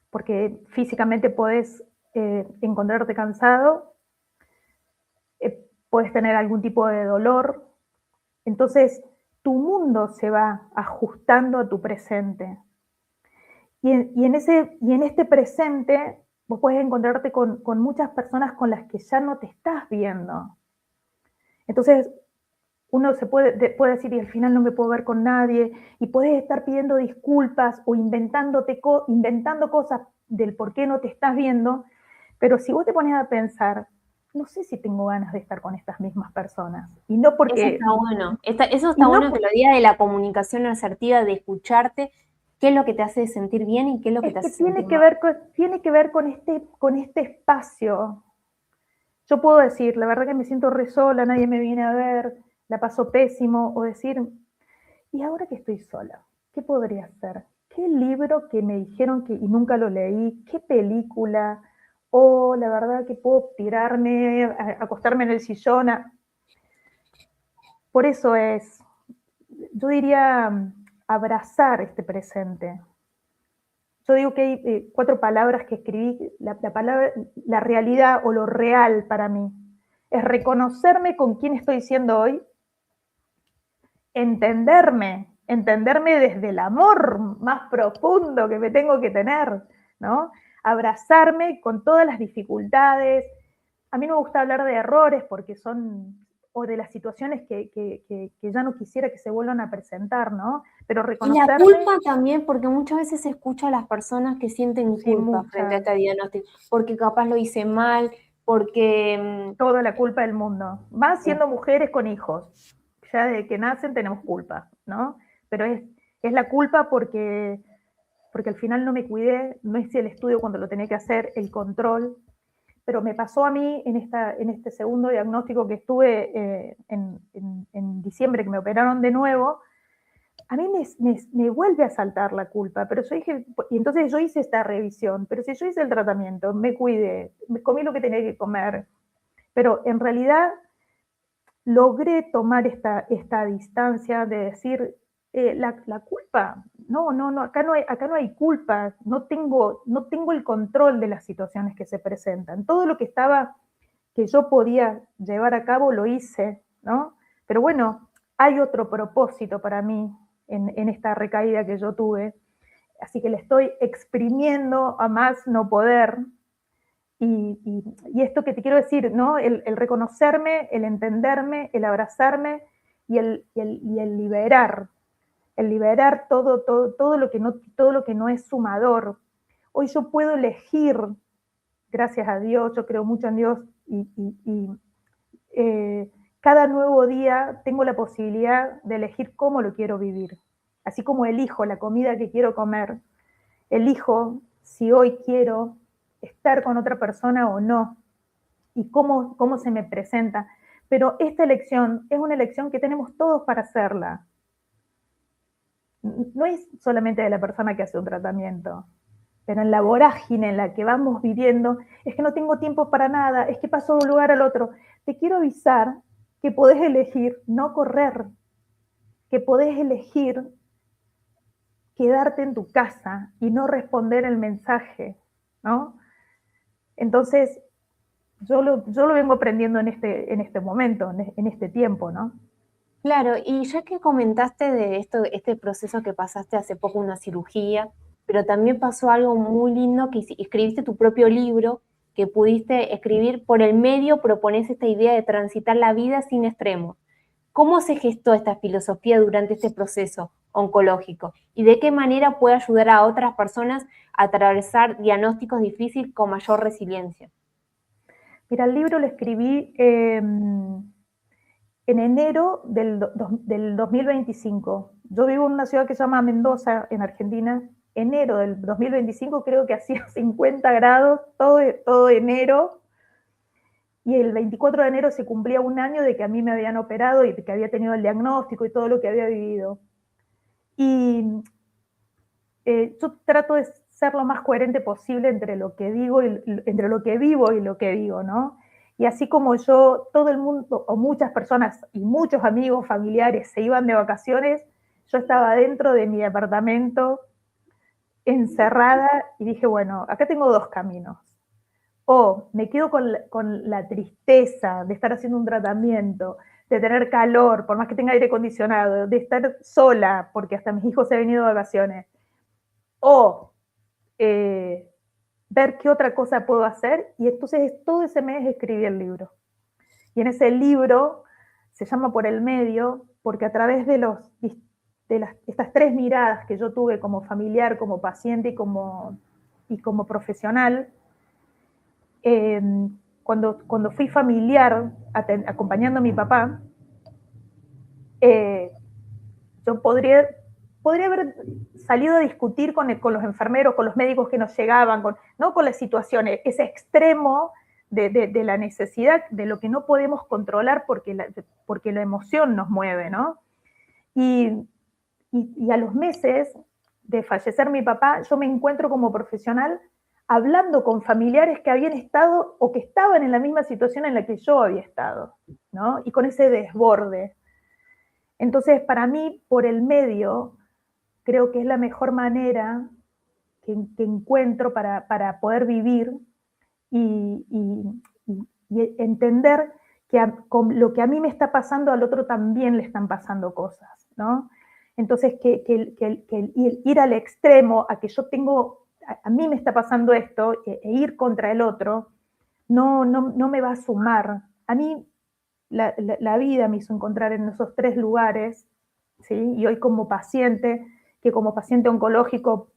Speaker 2: porque físicamente podés encontrarte cansado, puedes tener algún tipo de dolor, entonces tu mundo se va ajustando a tu presente. Y en este presente vos podés encontrarte con muchas personas con las que ya no te estás viendo. Entonces, uno puede decir, y al final no me puedo ver con nadie, y puedes estar pidiendo disculpas o inventando cosas del por qué no te estás viendo, pero si vos te pones a pensar, no sé si tengo ganas de estar con estas mismas personas. Y no porque...
Speaker 1: Eso está bueno. Eso está bueno que lo diga de la comunicación asertiva, de escucharte, qué es lo que te hace sentir bien y qué es lo que te hace sentir mal.
Speaker 2: Tiene que ver con este espacio. Yo puedo decir, la verdad que me siento re sola, nadie me viene a ver, la paso pésimo, o decir, ¿y ahora que estoy sola? ¿Qué podría hacer? ¿Qué libro que me dijeron y nunca lo leí? ¿Qué película? O la verdad que puedo tirarme, acostarme en el sillón. Por eso yo diría, abrazar este presente. Yo digo que hay 4 palabras que escribí. La realidad o lo real para mí es reconocerme con quién estoy siendo hoy, entenderme desde el amor más profundo que me tengo que tener, ¿no? Abrazarme con todas las dificultades. A mí no me gusta hablar de errores porque o de las situaciones que ya no quisiera que se vuelvan a presentar, ¿no? Pero reconocerme...
Speaker 1: Y la culpa también, porque muchas veces se escucha a las personas que sienten culpa frente a este diagnóstico, porque capaz lo hice mal, porque...
Speaker 2: Toda la culpa del mundo. Más siendo mujeres con hijos. Ya desde que nacen tenemos culpa, ¿no? Pero es la culpa porque al final no me cuidé, no hice el estudio cuando lo tenía que hacer, el control. pero me pasó a mí en este segundo diagnóstico que estuve en diciembre, que me operaron de nuevo. A mí me vuelve a saltar la culpa, pero yo dije, y entonces yo hice esta revisión, pero si yo hice el tratamiento, me cuidé, me comí lo que tenía que comer, pero en realidad logré tomar esta distancia de decir, la culpa, no, acá no hay culpa, no tengo el control de las situaciones que se presentan. Todo lo que yo podía llevar a cabo lo hice, ¿no? Pero bueno, hay otro propósito para mí en esta recaída que yo tuve, así que le estoy exprimiendo a más no poder. Y esto que te quiero decir, ¿no? El reconocerme, el entenderme, el abrazarme y el liberar todo lo que no es sumador. Hoy yo puedo elegir, gracias a Dios, yo creo mucho en Dios, cada nuevo día tengo la posibilidad de elegir cómo lo quiero vivir. Así como elijo la comida que quiero comer, elijo si hoy quiero estar con otra persona o no, y cómo se me presenta. Pero esta elección es una elección que tenemos todos para hacerla. No es solamente de la persona que hace un tratamiento, pero en la vorágine en la que vamos viviendo, es que no tengo tiempo para nada, es que paso de un lugar al otro. Te quiero avisar que podés elegir no correr, que podés elegir quedarte en tu casa y no responder el mensaje, ¿no? Entonces, yo lo vengo aprendiendo en este momento, en este tiempo, ¿no?
Speaker 1: Claro, y ya que comentaste de esto, este proceso que pasaste hace poco, una cirugía, pero también pasó algo muy lindo, que escribiste tu propio libro, que pudiste escribir por el medio, propones esta idea de transitar la vida sin extremos. ¿Cómo se gestó esta filosofía durante este proceso oncológico? ¿Y de qué manera puede ayudar a otras personas a atravesar diagnósticos difíciles con mayor resiliencia?
Speaker 2: Mira, el libro lo escribí en enero del 2025. Yo vivo en una ciudad que se llama Mendoza, en Argentina. Enero del 2025 creo que hacía 50 grados, todo enero. Y el 24 de enero se cumplía un año de que a mí me habían operado y de que había tenido el diagnóstico y todo lo que había vivido. Y yo trato de ser lo más coherente posible entre lo que digo, entre lo que vivo y lo que digo, ¿no? Y así como yo, todo el mundo, o muchas personas y muchos amigos, familiares se iban de vacaciones, yo estaba dentro de mi departamento, encerrada, y dije, bueno, acá tengo dos caminos. O me quedo con la tristeza de estar haciendo un tratamiento, de tener calor, por más que tenga aire acondicionado, de estar sola, porque hasta mis hijos se han venido de vacaciones, o ver qué otra cosa puedo hacer, y entonces todo ese mes escribí el libro. Y en ese libro se llama Por el Medio, porque a través de estas tres miradas que yo tuve como familiar, como paciente y como profesional, cuando fui familiar acompañando a mi papá, yo podría haber salido a discutir con los enfermeros, con los médicos que nos llegaban, no con las situaciones, ese extremo de la necesidad, de lo que no podemos controlar porque la emoción nos mueve, ¿no? Y a los meses de fallecer mi papá, yo me encuentro como profesional hablando con familiares que habían estado o que estaban en la misma situación en la que yo había estado, ¿no? Y con ese desborde. Entonces, para mí, por el medio, creo que es la mejor manera que encuentro para poder vivir y entender que con lo que a mí me está pasando, al otro también le están pasando cosas, ¿no? Entonces, que ir al extremo, a que yo a mí me está pasando esto, e ir contra el otro, no me va a sumar. A mí la vida me hizo encontrar en esos tres lugares, ¿sí? Y hoy como paciente oncológico,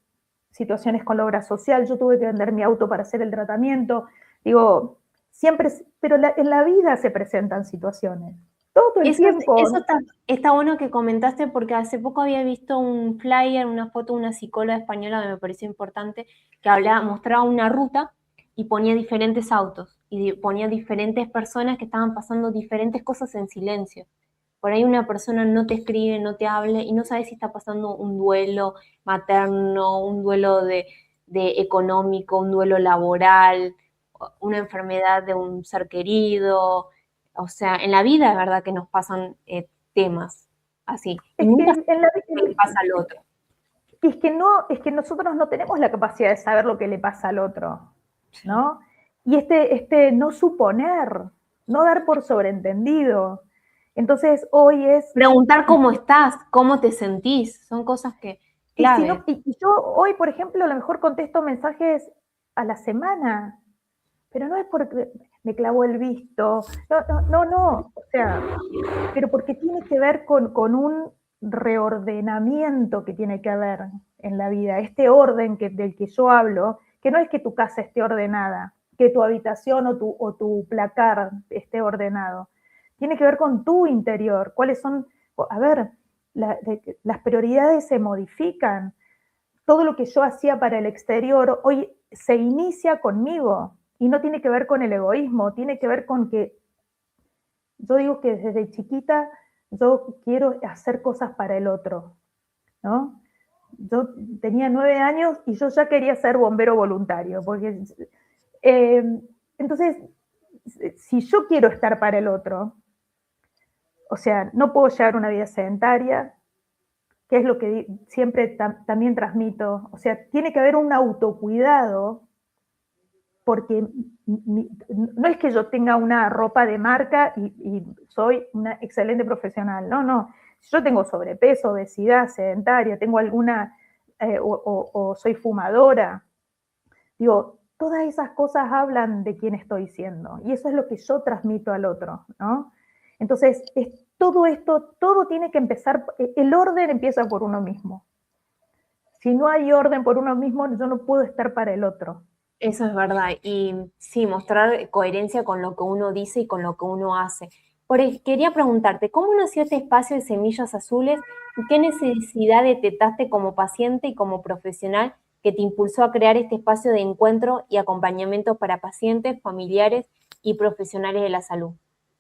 Speaker 2: situaciones con la obra social, yo tuve que vender mi auto para hacer el tratamiento, digo, siempre, pero en la vida se presentan situaciones, todo el tiempo.
Speaker 1: Eso está bueno que comentaste, porque hace poco había visto un flyer, una foto de una psicóloga española que me pareció importante, que mostraba una ruta y ponía diferentes autos. y ponía diferentes personas que estaban pasando diferentes cosas en silencio. Por ahí una persona no te escribe, no te habla y no sabes si está pasando un duelo materno, un duelo de económico, un duelo laboral, una enfermedad de un ser querido. O sea, en la vida es verdad que nos pasan temas así. Y
Speaker 2: Es que
Speaker 1: nunca
Speaker 2: en la,
Speaker 1: sabes qué le pasa al otro.
Speaker 2: es que nosotros no tenemos la capacidad de saber lo que le pasa al otro, ¿no? Y no suponer, no dar por sobreentendido. Entonces hoy es...
Speaker 1: Preguntar cómo estás, cómo te sentís, son cosas que clave.
Speaker 2: Y yo hoy, por ejemplo, a lo mejor contesto mensajes a la semana, pero no es porque me clavó el visto, no, o sea, pero porque tiene que ver con un reordenamiento que tiene que haber en la vida, este orden del que yo hablo, que no es que tu casa esté ordenada, que tu habitación o tu placar esté ordenado, tiene que ver con tu interior, cuáles son, a ver, las prioridades se modifican, todo lo que yo hacía para el exterior hoy se inicia conmigo y no tiene que ver con el egoísmo, tiene que ver con que yo digo que desde chiquita yo quiero hacer cosas para el otro, ¿no? Yo tenía 9 años y yo ya quería ser bombero voluntario, porque entonces, si yo quiero estar para el otro, o sea, no puedo llevar una vida sedentaria, que es lo que siempre también transmito, o sea, tiene que haber un autocuidado, porque no es que yo tenga una ropa de marca y soy una excelente profesional, no, yo tengo sobrepeso, obesidad, sedentaria, tengo alguna, o soy fumadora, digo, todas esas cosas hablan de quién estoy siendo, y eso es lo que yo transmito al otro, ¿no? Entonces, todo esto, todo tiene que empezar, el orden empieza por uno mismo. Si no hay orden por uno mismo, yo no puedo estar para el otro.
Speaker 1: Eso es verdad. Y sí, mostrar coherencia con lo que uno dice y con lo que uno hace. Quería preguntarte, ¿cómo nació este espacio de Semillas Azules y qué necesidad detectaste como paciente y como profesional que te impulsó a crear este espacio de encuentro y acompañamiento para pacientes, familiares y profesionales de la salud?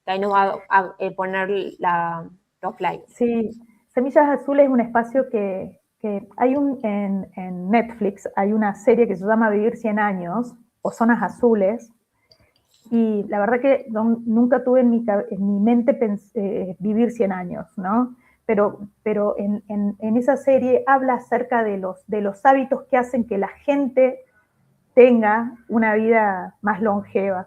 Speaker 1: Ahí nos va a poner los slides.
Speaker 2: Sí, Semillas Azules es un espacio que hay en Netflix, hay una serie que se llama Vivir 100 años, o Zonas Azules, y la verdad que nunca tuve en mi mente vivir 100 años, ¿no? Pero en esa serie habla acerca de los hábitos que hacen que la gente tenga una vida más longeva.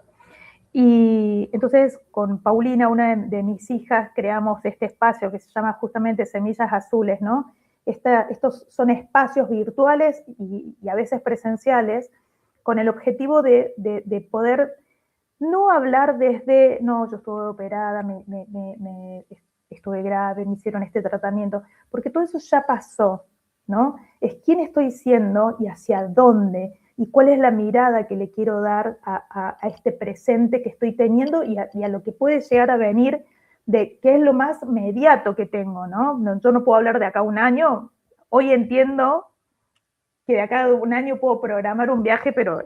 Speaker 2: Y entonces con Paulina, una de mis hijas, creamos este espacio que se llama justamente Semillas Azules, ¿no? Estos son espacios virtuales y a veces presenciales con el objetivo de poder no hablar desde, no, yo estuve operada, estuve grave, me hicieron este tratamiento, porque todo eso ya pasó, ¿no? Es quién estoy siendo y hacia dónde, y cuál es la mirada que le quiero dar a este presente que estoy teniendo y a lo que puede llegar a venir de qué es lo más inmediato que tengo, ¿no? Yo no puedo hablar de acá a un año, hoy entiendo que de acá a un año puedo programar un viaje, pero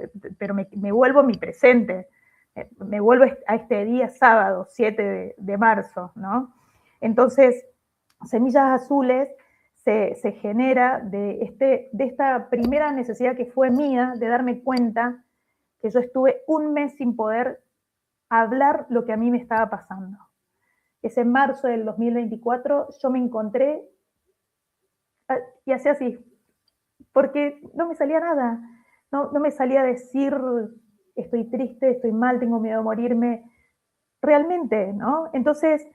Speaker 2: me vuelvo a mi presente, me vuelvo a este día sábado, 7 de marzo, ¿no? Entonces, Semillas Azules se genera de esta primera necesidad que fue mía, de darme cuenta que yo estuve un mes sin poder hablar lo que a mí me estaba pasando. Ese marzo del 2024 yo me encontré y hacía así, porque no me salía nada, no me salía a decir estoy triste, estoy mal, tengo miedo a morirme, realmente, ¿no? Entonces,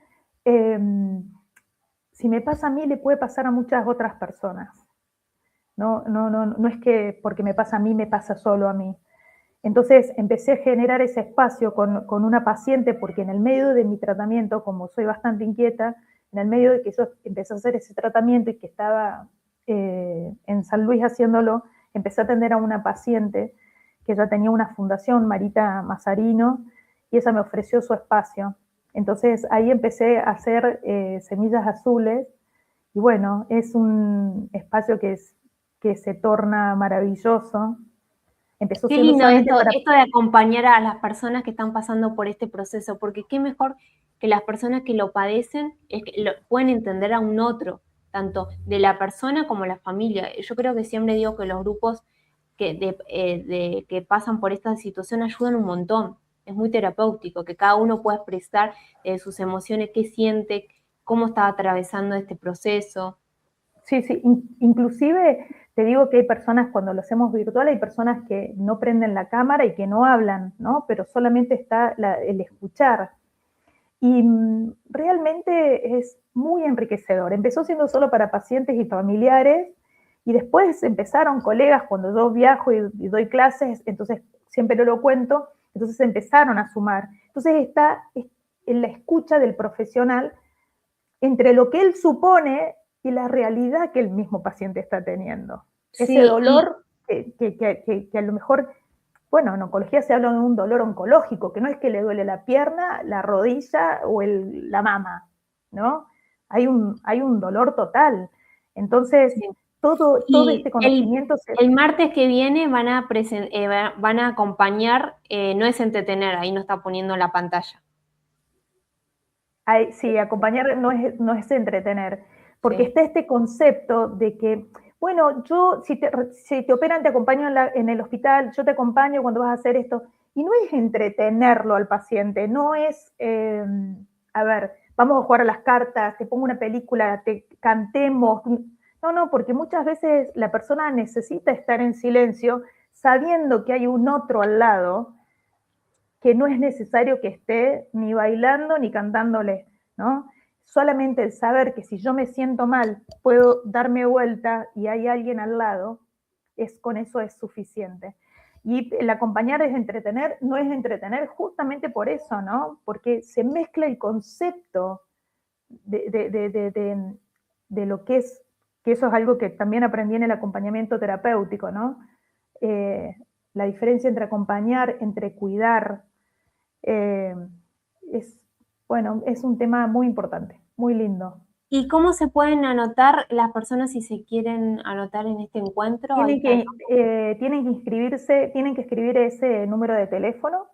Speaker 2: si me pasa a mí, le puede pasar a muchas otras personas. No es que porque me pasa a mí, me pasa solo a mí. Entonces empecé a generar ese espacio con una paciente porque en el medio de mi tratamiento, como soy bastante inquieta, en el medio de que yo empecé a hacer ese tratamiento y que estaba en San Luis haciéndolo, empecé a atender a una paciente que ya tenía una fundación, Marita Mazarino, y ella me ofreció su espacio. Entonces ahí empecé a hacer Semillas Azules y bueno, es un espacio que se torna maravilloso Empezó
Speaker 1: Qué
Speaker 2: siendo
Speaker 1: lindo
Speaker 2: solamente para...
Speaker 1: esto de acompañar a las personas que están pasando por este proceso, porque qué mejor que las personas que lo padecen es que pueden entender a un otro, tanto de la persona como la familia. Yo creo que siempre digo que los grupos que pasan por esta situación ayudan un montón. Es muy terapéutico, que cada uno pueda expresar sus emociones, qué siente, cómo está atravesando este proceso.
Speaker 2: Sí, sí, inclusive te digo que hay personas, cuando lo hacemos virtual, hay personas que no prenden la cámara y que no hablan, ¿no? Pero solamente está el escuchar. Y realmente es muy enriquecedor. Empezó siendo solo para pacientes y familiares, y después empezaron colegas, cuando yo viajo y doy clases, entonces siempre lo cuento, entonces empezaron a sumar. Entonces está en la escucha del profesional entre lo que él supone y la realidad que el mismo paciente está teniendo. Ese
Speaker 1: Sí, y
Speaker 2: dolor que a lo mejor, bueno, en oncología se habla de un dolor oncológico, que no es que le duele la pierna, la rodilla o la mama, ¿no? Hay un dolor total. Entonces,
Speaker 1: sí.
Speaker 2: todo
Speaker 1: Y
Speaker 2: este conocimiento
Speaker 1: el martes que viene van a acompañar, no es entretener, ahí no está poniendo la pantalla.
Speaker 2: sí, acompañar no es entretener, porque
Speaker 1: Sí.
Speaker 2: está este concepto de que, bueno, yo, si te operan, te acompaño en el hospital, yo te acompaño cuando vas a hacer esto, y no es entretenerlo al paciente, no es, a ver, vamos a jugar a las cartas, te pongo una película, te cantemos, no, no, porque muchas veces la persona necesita estar en silencio sabiendo que hay un otro al lado, que no es necesario que esté ni bailando ni cantándole, ¿no? Solamente el saber que si yo me siento mal, puedo darme vuelta y hay alguien al lado, con eso es suficiente. Y el acompañar es entretener, no es entretener justamente por eso, ¿no? Porque se mezcla el concepto de lo que eso es algo que también aprendí en el acompañamiento terapéutico, ¿no? Eh, la diferencia entre acompañar, entre cuidar, eh, es, bueno, es un tema muy importante, muy lindo.
Speaker 1: ¿Y cómo se pueden anotar las personas si se quieren anotar en este encuentro? Ahí está.
Speaker 2: Tienen que escribir ese número de teléfono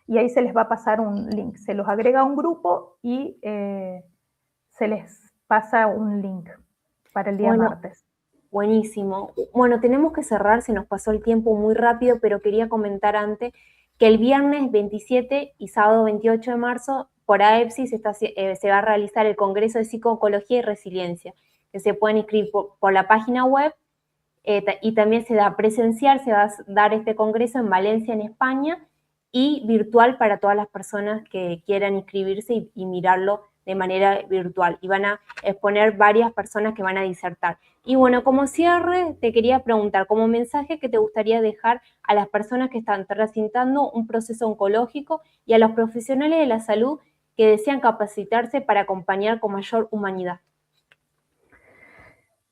Speaker 2: y ahí se les va a pasar un link. Se los agrega a un grupo y se les pasa un link para el día
Speaker 1: Bueno,
Speaker 2: martes.
Speaker 1: buenísimo. Bueno, tenemos que cerrar, se nos pasó el tiempo muy rápido, pero quería comentar antes que el viernes 27 y sábado 28 de marzo por AEPSI se va a realizar el Congreso de Psico-Oncología y Resiliencia, que se pueden inscribir por la página web, y también se da presencial, se va a dar este congreso en Valencia, en España, y virtual para todas las personas que quieran inscribirse y mirarlo de manera virtual. Y van a exponer varias personas que van a disertar. Y bueno, como cierre, te quería preguntar, como mensaje que te gustaría dejar a las personas que están transitando un proceso oncológico y a los profesionales de la salud que desean capacitarse para acompañar con mayor humanidad.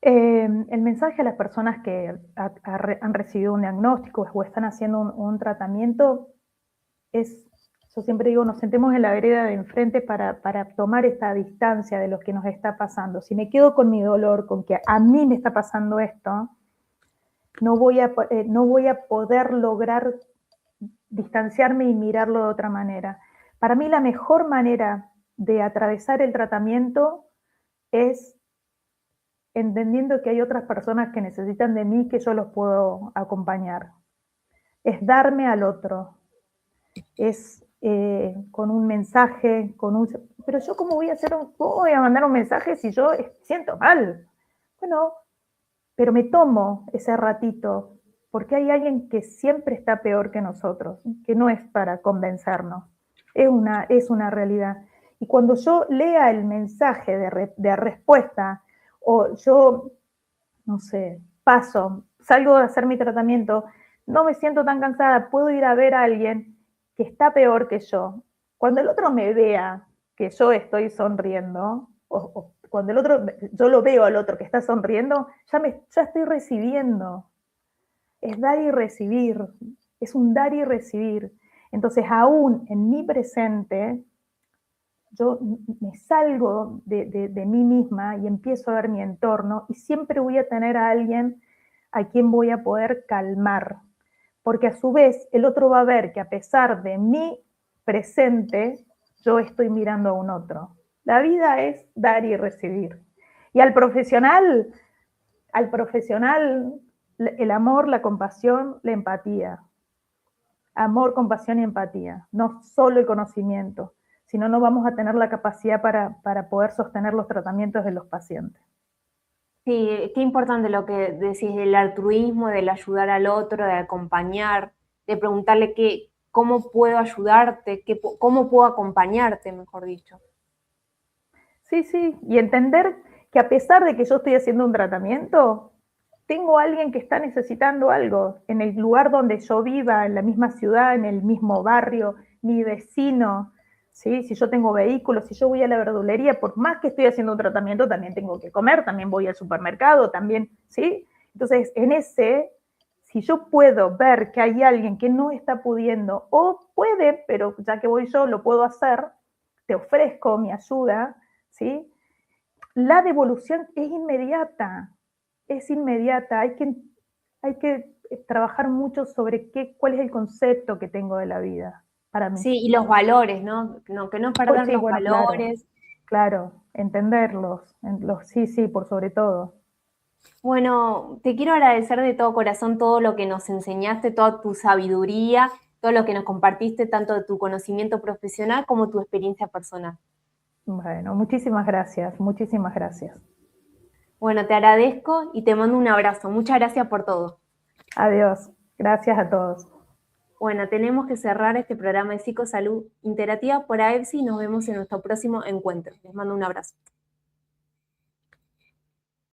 Speaker 2: El mensaje a las personas que han recibido un diagnóstico o están haciendo un tratamiento es, yo siempre digo, nos sentemos en la vereda de enfrente para tomar esta distancia de lo que nos está pasando. Si me quedo con mi dolor, con que a mí me está pasando esto, no voy a poder lograr distanciarme y mirarlo de otra manera. Para mí la mejor manera de atravesar el tratamiento es entendiendo que hay otras personas que necesitan de mí, que yo los puedo acompañar. Es darme al otro, es con un mensaje, pero yo cómo cómo voy a mandar un mensaje si yo siento mal. Bueno, pero me tomo ese ratito, porque hay alguien que siempre está peor que nosotros, que no es para convencernos, es una realidad. Y cuando yo lea el mensaje de respuesta, o yo, no sé, salgo de hacer mi tratamiento, no me siento tan cansada, puedo ir a ver a alguien que está peor que yo. Cuando el otro me vea que yo estoy sonriendo, o cuando yo lo veo al otro que está sonriendo, ya estoy recibiendo. Es dar y recibir, es un dar y recibir. Entonces, aún en mi presente, yo me salgo de mí misma y empiezo a ver mi entorno y siempre voy a tener a alguien a quien voy a poder calmar, porque a su vez el otro va a ver que a pesar de mi presente, yo estoy mirando a un otro. La vida es dar y recibir. Y al profesional, el amor, la compasión, la empatía. Amor, compasión y empatía, no solo el conocimiento, sino no vamos a tener la capacidad para poder sostener los tratamientos de los pacientes.
Speaker 1: Sí, qué importante lo que decís del altruismo, del ayudar al otro, de acompañar, de preguntarle cómo puedo ayudarte, cómo puedo acompañarte, mejor dicho.
Speaker 2: Sí, sí, y entender que a pesar de que yo estoy haciendo un tratamiento, tengo a alguien que está necesitando algo en el lugar donde yo viva, en la misma ciudad, en el mismo barrio, mi vecino, ¿sí? Si yo tengo vehículos, si yo voy a la verdulería, por más que estoy haciendo un tratamiento, también tengo que comer, también voy al supermercado, también, ¿sí? Entonces, si yo puedo ver que hay alguien que no está pudiendo, o puede, pero ya que voy yo, lo puedo hacer, te ofrezco mi ayuda, ¿sí? La devolución es inmediata, hay que trabajar mucho sobre cuál es el concepto que tengo de la vida para mí.
Speaker 1: Sí, y los valores, ¿no? Que no
Speaker 2: Pues
Speaker 1: perder
Speaker 2: sí,
Speaker 1: los
Speaker 2: bueno,
Speaker 1: valores.
Speaker 2: claro, entenderlos, sí, sí, por sobre todo.
Speaker 1: Bueno, te quiero agradecer de todo corazón todo lo que nos enseñaste, toda tu sabiduría, todo lo que nos compartiste, tanto de tu conocimiento profesional como tu experiencia personal.
Speaker 2: Bueno, muchísimas gracias, muchísimas gracias.
Speaker 1: Bueno, te agradezco y te mando un abrazo. Muchas gracias por todo.
Speaker 2: Adiós, gracias a todos.
Speaker 1: Bueno, tenemos que cerrar este programa de Psicosalud Interactiva por AEPSI y nos vemos en nuestro próximo encuentro. Les mando un abrazo.